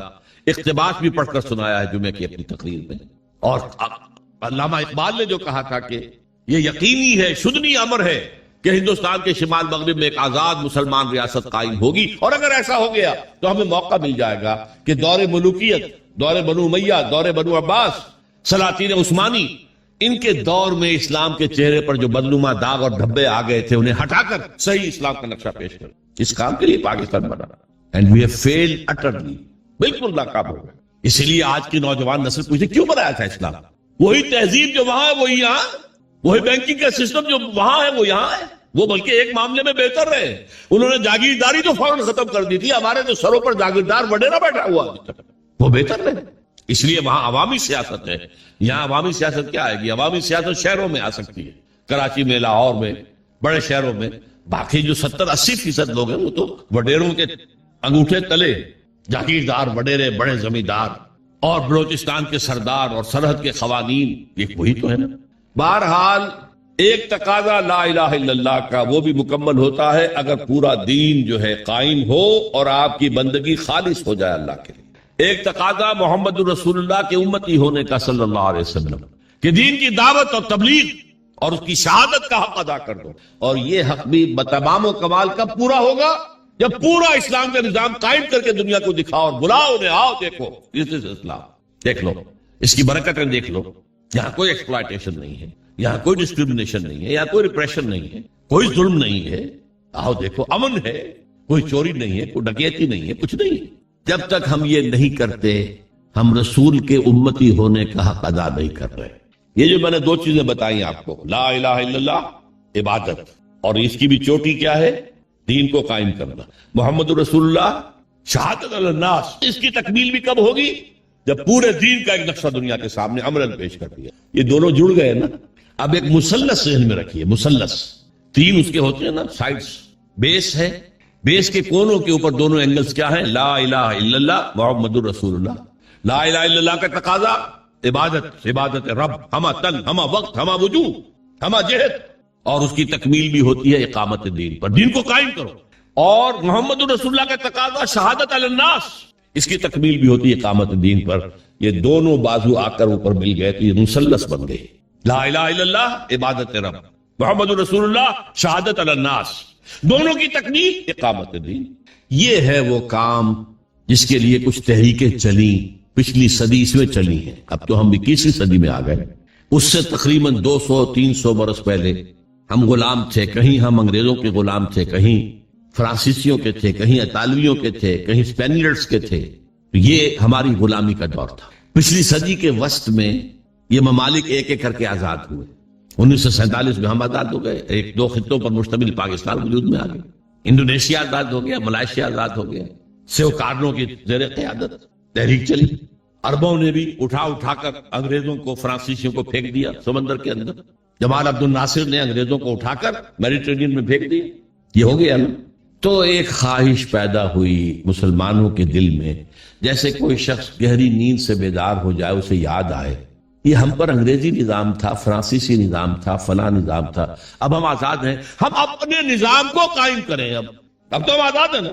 اقتباس بھی پڑھ کر سنایا ہے جمعے کی اپنی تقریر میں، اور علامہ اقبال نے جو کہا تھا کہ یہ یقینی ہے، شدنی امر ہے کہ ہندوستان کے شمال مغرب میں ایک آزاد مسلمان ریاست قائم ہوگی، اور اگر ایسا ہو گیا تو ہمیں موقع مل جائے گا کہ دور ملوکیت، دور بنو امیہ، دور بنو عباس، سلاطین عثمانی، ان کے دور میں اسلام کے چہرے پر جو بدنما داغ اور دھبے آ گئے تھے انہیں ہٹا کر صحیح اسلام کا نقشہ پیش کر، اس کام کے لیے پاکستان بنا، and we have failed utterly, بالکل ناکام ہو گئے۔ اسی لیے آج کی نوجوان نسل پوچھے کیوں بنایا تھا اسلام؟ وہی تہذیب جو وہاں ہے وہی یہاں، وہی بینکنگ کا سسٹم جو وہاں ہے وہ یہاں ہے، وہ بلکہ ایک معاملے میں بہتر رہے، انہوں نے جاگیرداری تو فوراً ختم کر دی تھی، ہمارے تو سروں پر جاگیردار وڈیرا بیٹھا ہوا ابھی تک، وہ بہتر رہے۔ اس لیے وہاں عوامی سیاست ہے، یہاں عوامی سیاست کیا آئے گی؟ عوامی سیاست شہروں میں آ سکتی ہے، کراچی میں، لاہور میں، بڑے شہروں میں۔ باقی جو 70-80% لوگ ہیں وہ تو وڈیروں کے انگوٹھے تلے، جاگیردار وڈیرے، بڑے زمیندار اور بلوچستان کے سردار اور سرحد کے قوانین، یہ وہی تو ہے نا۔ بہرحال ایک تقاضا لا الہ الا اللہ کا وہ بھی مکمل ہوتا ہے اگر پورا دین جو ہے قائم ہو اور آپ کی بندگی خالص ہو جائے اللہ کے لیے۔ ایک تقاضا محمد رسول اللہ کے امتی ہونے کا صلی اللہ علیہ وسلم، کہ دین کی دعوت اور تبلیغ اور اس کی شہادت کا حق ادا کر دو، اور یہ حق بھی بتمام و کمال کب پورا ہوگا؟ جب پورا اسلام کا نظام قائم کر کے دنیا کو دکھاؤ اور بلاؤ انہیں، آؤ دیکھو this is اسلام، دیکھ لو اس کی برکتیں، دیکھ لو یہاں کوئی ایکسپلائٹیشن نہیں ہے، یہاں کوئی ڈسکریمنیشن نہیں ہے، یہاں کوئی ریپریشن نہیں ہے، کوئی ظلم نہیں ہے، آؤ دیکھو امن ہے، کوئی چوری نہیں ہے، کوئی ڈکیتی نہیں ہے، کچھ نہیں۔ جب تک ہم یہ نہیں کرتے ہم رسول کے امتی ہونے کا حق ادا نہیں کر رہے۔ یہ جو میں نے دو چیزیں بتائی آپ کو، لا الہ الا اللہ عبادت، اور اس کی بھی چوٹی کیا ہے؟ دین کو قائم کرنا، محمد رسول اللہ شہادت علی الناس، اس کی تکمیل بھی کب ہوگی؟ جب پورے دین کا ایک نقشہ دنیا کے سامنے عملاً پیش کر دیا۔ یہ دونوں جڑ گئے نا۔ اب ایک مثلث ذہن میں رکھیے، مثلث تین اس کے ہوتے ہیں نا سائڈز، بیس ہے، بیس کے کونوں کے اوپر دونوں اینگلز کیا ہیں؟ لا الہ الا اللہ محمد رسول اللہ۔ لا الہ الا اللہ کا تقاضا عبادت، عبادت رب، ہما تن، ہما وقت، ہما وجود، ہما جہد، اور اس کی تکمیل بھی ہوتی ہے اقامت دین پر، دین کو قائم کرو۔ اور محمد رسول اللہ کا تقاضا شہادت علی الناس، اس کی تکمیل بھی ہوتی ہے اقامت دین پر۔ یہ دونوں بازو آ کر اوپر مل گئے تو یہ مثلث بن گئے، لا الہ الا اللہ عبادت رب، محمد رسول اللہ شہادت علی الناس، دونوں کی تکمیل اقامت دین۔ یہ ہے وہ کام جس کے لیے کچھ تحریکیں چلیں، پچھلی صدی اس میں چلی ہیں، اب تو ہم 21ویں صدی میں آ گئے۔ اس سے تقریباً 200-300 برس پہلے ہم غلام تھے، کہیں ہم انگریزوں کے غلام تھے، کہیں فرانسیسیوں کے تھے، کہیں اطالویوں کے تھے، کہیں اسپینیئرز کے تھے۔ یہ ہماری غلامی کا دور تھا۔ پچھلی صدی کے وسط میں یہ ممالک ایک ایک کر کے آزاد ہوئے۔ 1947 میں ہم آزاد ہو گئے، ایک دو خطوں پر مشتمل پاکستان وجود میں آ گیا، انڈونیشیا آزاد ہو گیا، ملائیشیا آزاد ہو گیا، سیوکارنوں کی زیر قیادت تحریک چلی، عربوں نے بھی اٹھا کر انگریزوں کو، فرانسیسیوں کو پھینک دیا سمندر کے اندر، جمال عبد الناصر نے انگریزوں کو اٹھا کر میڈیٹرینین میں پھینک دیا، یہ ہو گیا نا۔ تو ایک خواہش پیدا ہوئی مسلمانوں کے دل میں، جیسے کوئی شخص گہری نیند سے بیدار ہو جائے، اسے یاد آئے یہ ہم پر انگریزی نظام تھا، فرانسیسی نظام تھا، فلاں نظام تھا، اب ہم آزاد ہیں، ہم اپنے نظام کو قائم کریں۔ اب تو ہم آزاد ہیں نا،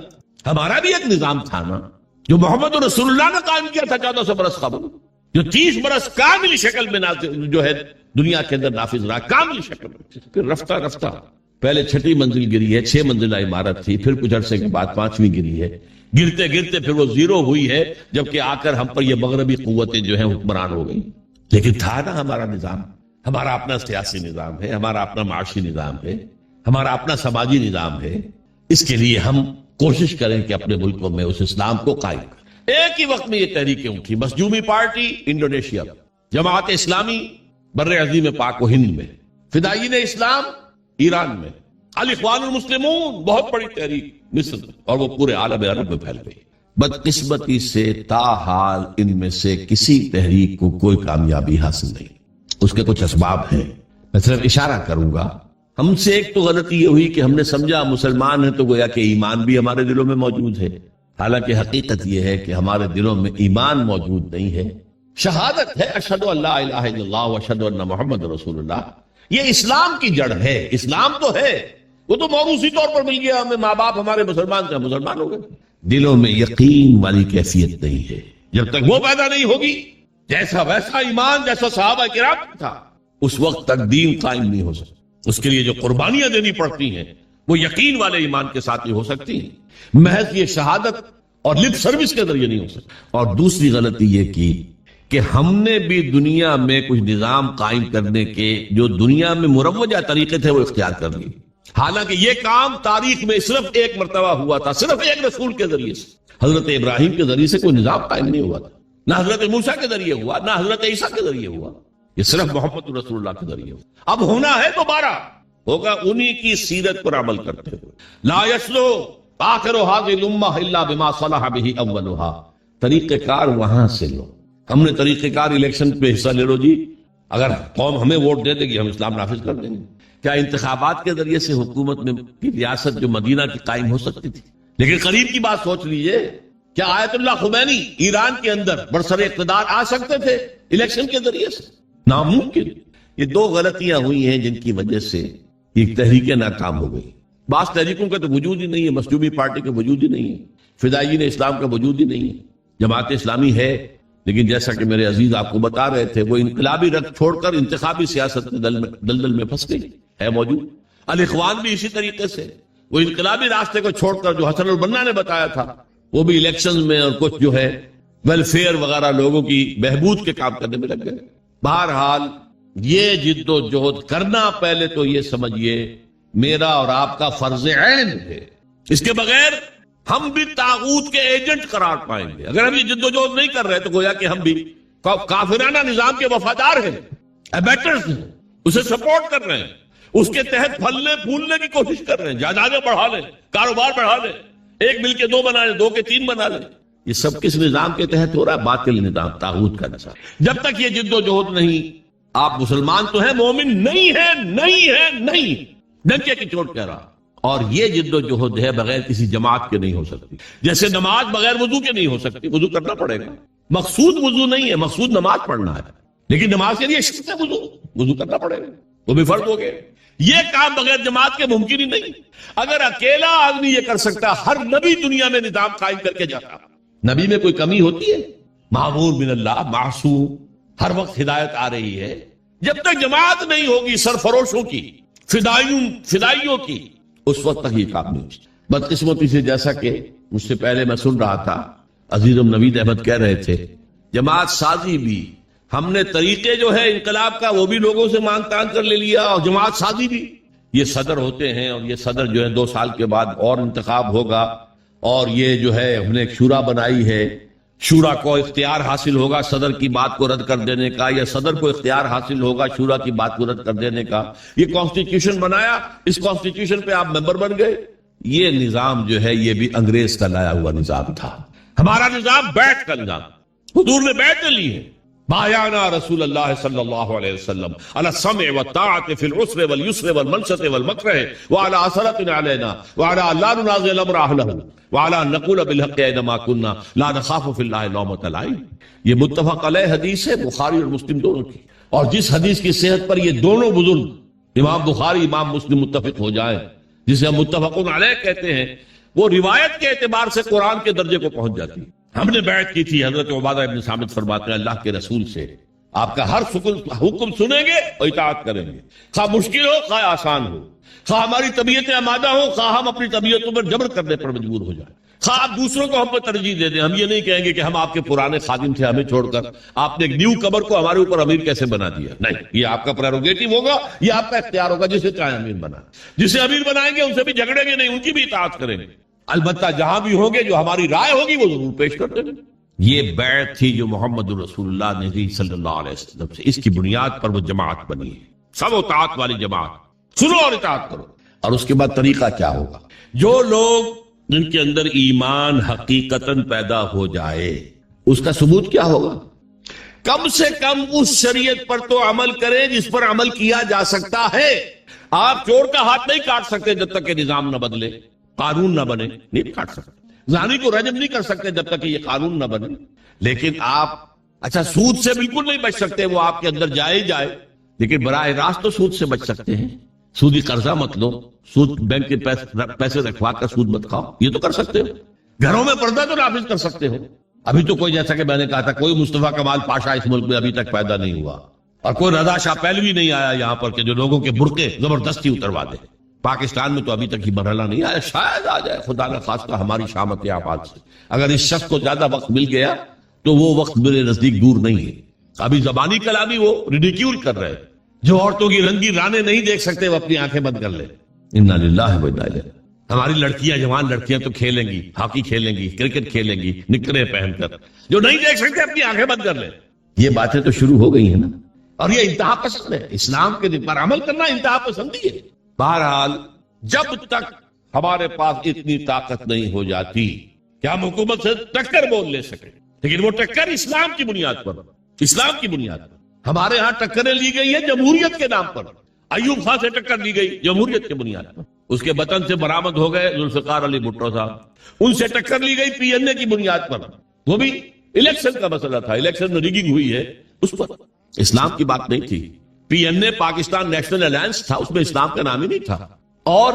ہمارا بھی ایک نظام تھا نا جو محمد رسول اللہ نے قائم کیا تھا 1400 برس قبل، جو 30 برس کامل شکل میں جو ہے دنیا کے اندر نافذ رہا، کامل شکل میں۔ پھر رفتہ رفتہ پہلے 6ٹھی منزل گری ہے، 6 منزلہ عمارت تھی، پھر کچھ عرصے کے بعد 5ویں گری ہے، گرتے گرتے پھر وہ 0 ہوئی ہے، جبکہ آ کر ہم پر یہ مغربی قوتیں جو ہیں حکمران ہو گئی۔ لیکن تھا نا ہمارا نظام، ہمارا اپنا سیاسی نظام ہے، ہمارا اپنا معاشی نظام ہے، ہمارا اپنا سماجی نظام ہے۔ اس کے لیے ہم کوشش کریں کہ اپنے ملکوں میں اس اسلام کو قائم کریں۔ ایک ہی وقت میں یہ تحریکیں اٹھی، مظلومی پارٹی انڈونیشیا، جماعت اسلامی بر عظیم پاک و ہند میں، فدائین اسلام ایران میں، الاخوان المسلمون بہت بڑی تحریک مصر میں، اور وہ پورے عالم عرب میں پھیل گئی۔ بدقسمتی سے تاحال ان میں سے کسی تحریک کو کوئی کامیابی حاصل نہیں۔ اس کے کچھ اسباب ہیں، میں صرف اشارہ کروں گا۔ ہم سے ایک تو غلطی یہ ہوئی کہ ہم نے سمجھا مسلمان ہیں تو گویا کہ ایمان بھی ہمارے دلوں میں موجود ہے، حالانکہ حقیقت یہ ہے کہ ہمارے دلوں میں ایمان موجود نہیں ہے۔ شہادت ہے اشہد ان لا الہ الا اللہ و اشہد ان محمد رسول اللہ، یہ اسلام کی جڑ ہے، اسلام تو ہے، وہ تو موروثی طور پر مل گیا ہمیں، ماں باپ ہمارے مسلمان تھے، مسلمان ہو گئے۔ دلوں میں یقین والی کیفیت نہیں ہے، جب تک وہ پیدا نہیں ہوگی، جیسا ویسا ایمان جیسا صحابہ کرام تھا، اس وقت تک دین قائم نہیں ہو سکتا۔ اس کے لیے جو قربانیاں دینی پڑتی ہیں وہ یقین والے ایمان کے ساتھ ہی ہو سکتی ہیں، محض یہ شہادت اور لپ سروس کے ذریعے نہیں ہو سکتا۔ اور دوسری غلطی یہ کی کہ ہم نے بھی دنیا میں کچھ نظام قائم کرنے کے جو دنیا میں مروجہ طریقے تھے وہ اختیار کر لیے، حالانکہ یہ کام تاریخ میں صرف ایک مرتبہ ہوا تھا، صرف ایک رسول کے ذریعے سے۔ حضرت ابراہیم کے ذریعے سے کوئی نظام قائم نہیں ہوا تھا، نہ حضرت موسیٰ کے ذریعے ہوا، نہ حضرت عیسیٰ کے ذریعے ہوا، یہ صرف محمد رسول اللہ کے ذریعے ہوا۔ اب ہونا ہے دوبارہ، ہوگا انہی کی سیرت پر عمل کرتے ہوئے. لا یسلو آخر هذه الامه الا بما صلح به اولها. طریقہ کار وہاں سے لو. ہم نے طریقہ کار الیکشن پہ حصہ لے لو جی، اگر قوم ہمیں ووٹ دے دے گی ہم اسلام نافذ کر دیں گے. کیا انتخابات کے ذریعے سے حکومت میں کی ریاست جو مدینہ کی قائم ہو سکتی تھی؟ لیکن قریب کی بات سوچ لیجئے، کیا آیت اللہ خمینی ایران کے اندر برسر اقتدار آ سکتے تھے الیکشن کے ذریعے سے؟ ناممکن. یہ دو غلطیاں ہوئی ہیں جن کی وجہ سے یہ تحریکیں ناکام ہو گئی. بعض تحریکوں کا تو وجود ہی نہیں ہے، مسجوبی پارٹی کا وجود ہی نہیں ہے، فدائیین اسلام کا وجود ہی نہیں ہے. جماعت اسلامی ہے لیکن جیسا کہ میرے عزیز آپ کو بتا رہے تھے وہ انقلابی رنگ چھوڑ کر انتخابی سیاست کے دلدل میں پھنس گئی ہے موجود. الاخوان بھی اسی طریقے سے وہ انقلابی راستے کو چھوڑ کر جو حسن البنا نے بتایا تھا وہ بھی الیکشن میں اور کچھ جو ہے ویلفیئر وغیرہ لوگوں کی بہبود کے کام کرنے میں لگ گئے. بہرحال یہ جد و جہد کرنا پہلے تو یہ سمجھیے میرا اور آپ کا فرض عین ہے. اس کے بغیر ہم بھی طاغوت کے ایجنٹ قرار پائیں گے. اگر ہم یہ جد و جہد نہیں کر رہے تو گویا کہ ہم بھی کافرانہ نظام کے وفادار ہیں، ایبیٹرز ہیں، اسے سپورٹ کر رہے ہیں، اس کے تحت پھلنے پھولنے کی کوشش کر رہے ہیں، جائیدادیں بڑھا لیں، کاروبار بڑھا لیں، ایک مل کے دو بنا لیں، دو کے تین بنا لیں. یہ سب کس نظام کے تحت ہو رہا ہے؟ باطل نظام، طاغوت کا نظام. جب تک یہ جد و جہد نہیں، آپ مسلمان تو ہیں، مومن نہیں ہے، نہیں ہے، نہیں، ڈنکے کی چوٹ کہہ رہا. اور یہ جد و جہد ہے بغیر کسی جماعت کے نہیں ہو سکتی. جیسے نماز بغیر وضو کے نہیں ہو سکتی، وضو کرنا پڑے گا. مقصود وضو نہیں ہے، مقصود نماز پڑھنا ہے، لیکن نماز کے لیے شرط ہے وضو کرنا پڑے گا، وہ بھی فرض ہو گئے. یہ کام بغیر جماعت کے ممکن ہی نہیں. اگر اکیلا آدمی یہ کر سکتا، ہر نبی دنیا میں نظام قائم کر کے جاتا. نبی میں کوئی کمی ہوتی ہے؟ معمور من اللہ، معصوم، ہر وقت ہدایت آ رہی ہے. جب تک جماعت نہیں ہوگی سرفروشوں کی، فدائیوں کی، اس وقت تک یہ کام نہیں ہوگی. بدقسمتی سے جیسا کہ مجھ سے پہلے میں سن رہا تھا عزیزم نوید احمد کہہ رہے تھے جماعت سازی بھی ہم نے طریقے جو ہے انقلاب کا وہ بھی لوگوں سے مانگ تان کر لے لیا، اور جماعت سازی بھی. یہ صدر ہوتے ہیں اور یہ صدر جو ہے 2 سال کے بعد اور انتخاب ہوگا، اور یہ جو ہے ہم نے ایک شورا بنائی ہے، شورا کو اختیار حاصل ہوگا صدر کی بات کو رد کر دینے کا، یا صدر کو اختیار حاصل ہوگا شورا کی بات کو رد کر دینے کا. یہ کانسٹیٹیوشن بنایا، اس کانسٹیٹیوشن پہ آپ ممبر بن گئے. یہ نظام جو ہے یہ بھی انگریز کا لایا ہوا نظام تھا. ہمارا نظام بیعت کا نظام، حضور نے بیعت لی ہے. بایعنا رسول اللہ صلی اللہ علیہ وسلم علی السمع والطاعت فی العسر والیسر والمنشط والمکرہ وعلی اثرت علینا وعلی لا ننازع الامر اہلہ وعلی ان نقول بالحق اینما کنا لا نخاف فی اللہ لومۃ لائم. یہ متفق علیہ حدیث ہے، بخاری اور مسلم دونوں کی. اور جس حدیث کی صحت پر یہ دونوں بزرگ امام بخاری امام مسلم متفق ہو جائیں، جسے ہم متفقون علیہ کہتے ہیں، وہ روایت کے اعتبار سے قرآن کے درجے کو پہنچ جاتی ہے. ہم نے بیعت کی تھی، حضرت عبادہ ابن صامت فرماتے ہیں اللہ کے رسول سے آپ کا ہر حکم سنیں گے اور اطاعت کریں گے، خواہ مشکل ہو خواہ آسان ہو، خواہ ہماری طبیعتیں آمادہ ہو خواہ ہم اپنی طبیعتوں پر جبر کرنے پر مجبور ہو جائیں، خواہ آپ دوسروں کو ہم پر ترجیح دے دیں. ہم یہ نہیں کہیں گے کہ ہم آپ کے پرانے خادم تھے ہمیں چھوڑ کر آپ نے ایک نیو کمر کو ہمارے اوپر امیر کیسے بنا دیا. نہیں، یہ آپ کا پریروگیٹو ہوگا، یہ آپ کا اختیار ہوگا. جسے چاہے امیر بنا، جسے امیر بنائیں گے ان سے بھی جھگڑیں گے نہیں، ان کی بھی اطاعت کریں گے. البتہ جہاں بھی ہوں گے جو ہماری رائے ہوگی وہ ضرور پیش کر دیں گے. یہ بیعت تھی جو محمد رسول اللہ نے صلی اللہ علیہ وسلم سے، اس کی بنیاد پر وہ جماعت بنی ہے، سب اطاعت والی جماعت. سنو اور اطاعت کرو. اور اس کے بعد طریقہ کیا ہوگا؟ جو لوگ جن کے اندر ایمان حقیقتاً پیدا ہو جائے اس کا ثبوت کیا ہوگا؟ کم سے کم اس شریعت پر تو عمل کرے جس پر عمل کیا جا سکتا ہے. آپ چور کا ہاتھ نہیں کاٹ سکتے جب تک کہ نظام نہ بدلے، قانون نہ بنے، نہیں کاٹ سکتے. زانی کو رجم نہیں کر سکتے جب تک کہ یہ قانون نہ بنے. لیکن آپ سود سے بالکل نہیں بچ سکتے، وہ آپ کے اندر جائے لیکن براہ راست تو سود سے بچ سکتے ہیں. سودی قرضہ مت لو، سود بینک کے پیسے رکھوا کر سود مت کھاؤ، یہ تو کر سکتے ہو. گھروں میں پردہ تو نافذ کر سکتے ہو. ابھی تو کوئی، جیسا کہ میں نے کہا تھا، کوئی مصطفیٰ کمال پاشا اس ملک میں ابھی تک پیدا نہیں ہوا، اور کوئی رضا شاہ پہلوی نہیں آیا یہاں پر کہ جو لوگوں کے برقعے زبردستی اتروا دے. پاکستان میں تو ابھی تک ہی مرحلہ نہیں آیا، شاید آ جائے خدا نہ خواستہ ہماری شامت آباد سے. اگر اس شخص کو زیادہ وقت مل گیا تو وہ وقت میرے نزدیک دور نہیں ہے. ابھی زبانی کلامی وہ ریڈیکیول کر رہے ہیں. جو عورتوں کی رنگی رانے نہیں دیکھ سکتے وہ اپنی آنکھیں بند کر لیں. انا للہ و انا الیہ. ہماری لڑکیاں، جوان لڑکیاں تو کھیلیں گی، ہاکی کھیلیں گی، کرکٹ کھیلیں گی نکرے پہن کر. جو نہیں دیکھ سکتے اپنی آنکھیں بند کر لیں. یہ باتیں تو شروع ہو گئی ہیں نا. اور یہ انتہا پسند ہے. اسلام کے پر عمل کرنا انتہا پسندی ہے. بہرحال جب تک ہمارے پاس اتنی طاقت نہیں ہو جاتی کہ ہم حکومت سے ٹکر بول لے سکیں، لیکن وہ ٹکر اسلام کی بنیاد پر، اسلام کی بنیاد پر۔ ہمارے ہاں ٹکریں لی گئی ہیں جمہوریت کے نام پر۔ ایوب خان سے ٹکر لی گئی جمہوریت کی بنیاد پر، اس کے وطن سے برآمد ہو گئے ذوالفقار علی بھٹو صاحب، ان سے ٹکر لی گئی پی این اے کی بنیاد پر، وہ بھی الیکشن کا مسئلہ تھا، الیکشن میں ریگنگ ہوئی ہے اس پر، اسلام کی بات نہیں تھی۔ پی این اے پاکستان نیشنل الائنس تھا، اس میں اسلام کا نام ہی نہیں تھا، اور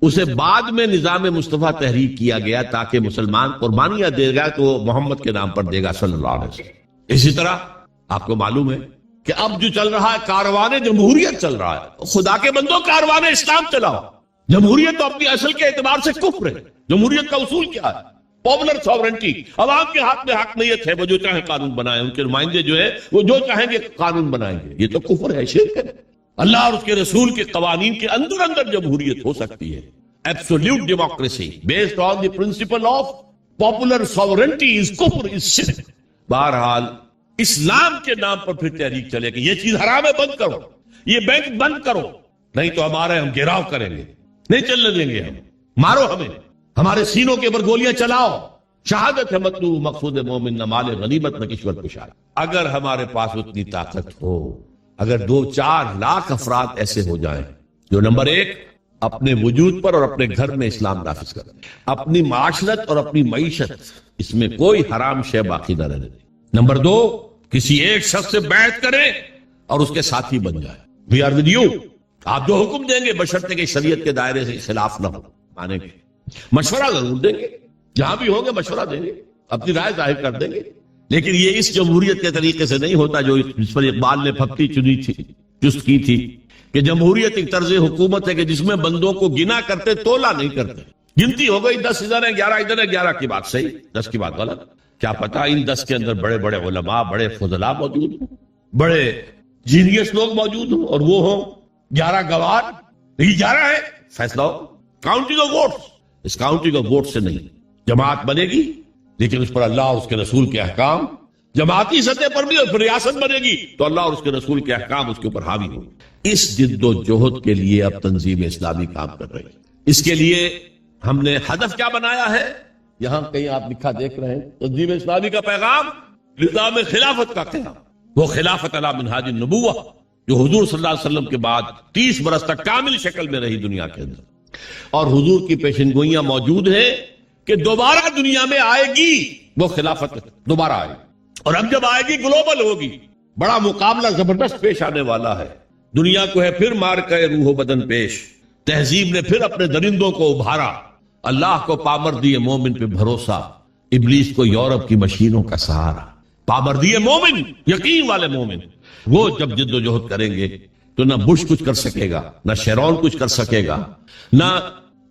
اسے بعد میں نظام مصطفیٰ تحریک کیا گیا تاکہ مسلمان قربانیاں دے گا تو وہ محمد کے نام پر دے گا صلی اللہ علیہ وسلم۔ اسی طرح آپ کو معلوم ہے کہ اب جو چل رہا ہے کاروان جمہوریت چل رہا ہے، خدا کے بندوں کاروان اسلام چلاؤ۔ جمہوریت تو اپنی اصل کے اعتبار سے کفر ہے۔ جمہوریت کا اصول کیا ہے؟ پاپولر ساورنٹی، عوام کے ہاتھ میں حقانیت ہے، وہ جو چاہیں قانون بنائیں، ان کے نمائندے جو ہے وہ جو چاہیں گے قانون بنائیں گے۔ یہ تو کفر ہے، شرک ہے۔ اللہ اور اس کے رسول کے قوانین کے اندر اندر جمہوریت ہو سکتی ہے۔ Absolute democracy based on the principle of popular sovereignty is کفر، از شرک۔ بہرحال اسلام کے نام پر پھر تحریک چلے گی، یہ چیز حرام ہے، بند کرو، یہ بینک بند کرو، نہیں تو ہمارے ہم گھیراؤ کریں گے، نہیں چلنے دیں گے، ہم مارو، ہمیں ہمارے سینوں کے اوپر گولیاں چلاؤ۔ شہادت ہے مطلوب مقصود مومن، نہ مال غنیمت نہ کشور کشاد۔ اگر ہمارے پاس اتنی طاقت ہو، اگر 2-4 لاکھ افراد ایسے ہو جائیں جو نمبر 1 اپنے وجود پر اور اپنے گھر میں اسلام نافذ کریں، اپنی معاشرت اور اپنی معیشت اس میں کوئی حرام شے باقی نہ رہنے دیں، نمبر 2 کسی ایک شخص سے بیعت کریں اور اس کے ساتھی بن جائے، وی آر ود یو، آپ جو حکم دیں گے بشرطے کہ شریعت کے دائرے سے خلاف نہ ہو، مانیں گے، مشورہ ضرور دیں گے، جہاں بھی ہوں گے مشورہ دیں گے، اپنی رائے ظاہر کر دیں گے، لیکن یہ اس جمہوریت کے طریقے سے نہیں ہوتا جو اس پر اقبال نے پھپتی چنی تھی، چست کی تھی، کہ جمہوریت ایک طرز حکومت ہے کہ جس میں بندوں کو گنا کرتے تولا نہیں کرتے، گنتی ہو گئی 10 ادھر ہے 11 ادھر ہے، 11 کی بات صحیح، 10 کی بات غلط، کیا پتا ان 10 کے اندر بڑے بڑے علماء، بڑے فضلاء موجود ہوں، بڑے جینیس لوگ موجود ہوں، اور وہ ہوں 11 گوار، یہ 11 ہے، فیصلہ ہو، کاؤنٹنگ آف ووٹس، اس کاؤنٹنگ آف ووٹ سے نہیں، جماعت بنے گی لیکن اس پر اللہ اور اس کے رسول کے احکام، جماعتی سطح پر بھی، اور پھر ریاست بنے گی تو اللہ اور اس کے رسول کے احکام اس کے اوپر حاوی ہوں۔ اس جد و جہد کے لیے اب تنظیم اسلامی کام کر رہی ہے۔ اس کے لیے ہم نے ہدف کیا بنایا ہے؟ یہاں کہیں آپ لکھا دیکھ رہے ہیں، تنظیم اسلامی کا پیغام نظام خلافت کا قیام، وہ خلافت علی منہاج النبوہ جو حضور صلی اللہ علیہ وسلم کے بعد 30 برس تک کامل شکل میں رہی دنیا کے اندر، اور حضور کی پیشنگوئیاں موجود ہیں کہ دوبارہ دنیا میں آئے گی، وہ خلافت دوبارہ آئے گی، اور اب جب آئے گی گلوبل ہوگی، بڑا مقابلہ زبردست پیش آنے والا ہے، دنیا کو ہے پھر مار کے روح و بدن پیش، تہذیب نے پھر اپنے درندوں کو ابھارا، اللہ کو پامردی مومن پہ بھروسہ، ابلیس کو یورپ کی مشینوں کا سہارا۔ پامردی مومن، یقین والے مومن، وہ جب جد و جہد کریں گے تو نہ بش کچھ کر سکے گا، نہ شیرون کچھ کر سکے گا، نہ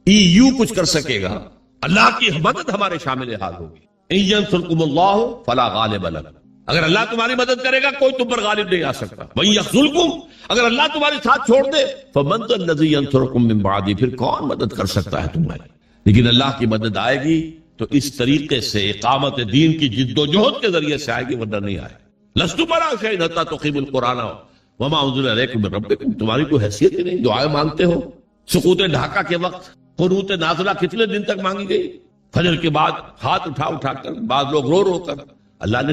ای یو کچھ کر سکے گا، اللہ کی مدد ہمارے شامل حال ہوگی۔ ان ینصرکم اللہ فلا غالب لکم، اگر اللہ تمہاری مدد کرے گا کوئی تم پر غالب نہیں آ سکتا، وَإِن يَخْذُلْكُمْ، اگر اللہ تمہارے ساتھ چھوڑ دے فَمَنْ ذَا الَّذِي يَنصُرُكُم مِّن بَعْدِهِ، پھر کون مدد کر سکتا ہے تمہاری؟ لیکن اللہ کی مدد آئے گی تو اس طریقے سے اقامت دین کی جد و جہد کے ذریعے سے آئے گی، ورنہ نہیں آئے۔ لَسْتُ بَرَا شَيْءٍ حَتَّىٰ تُقِيمُوا الْقُرْآنَ وَمَا أُنزِلَ إِلَيْكُم مِّن رَّبِّكُم، تمہاری کوئی حیثیت ہی نہیں، دعائیں مانگتے ہو، سقوط ڈھاکہ کے وقت قنوت نازلہ کتنے دن تک مانگی گئی، فجر کے بعد ہاتھ اٹھا اٹھا کر، بعض لوگ رو رو کر، اللہ نے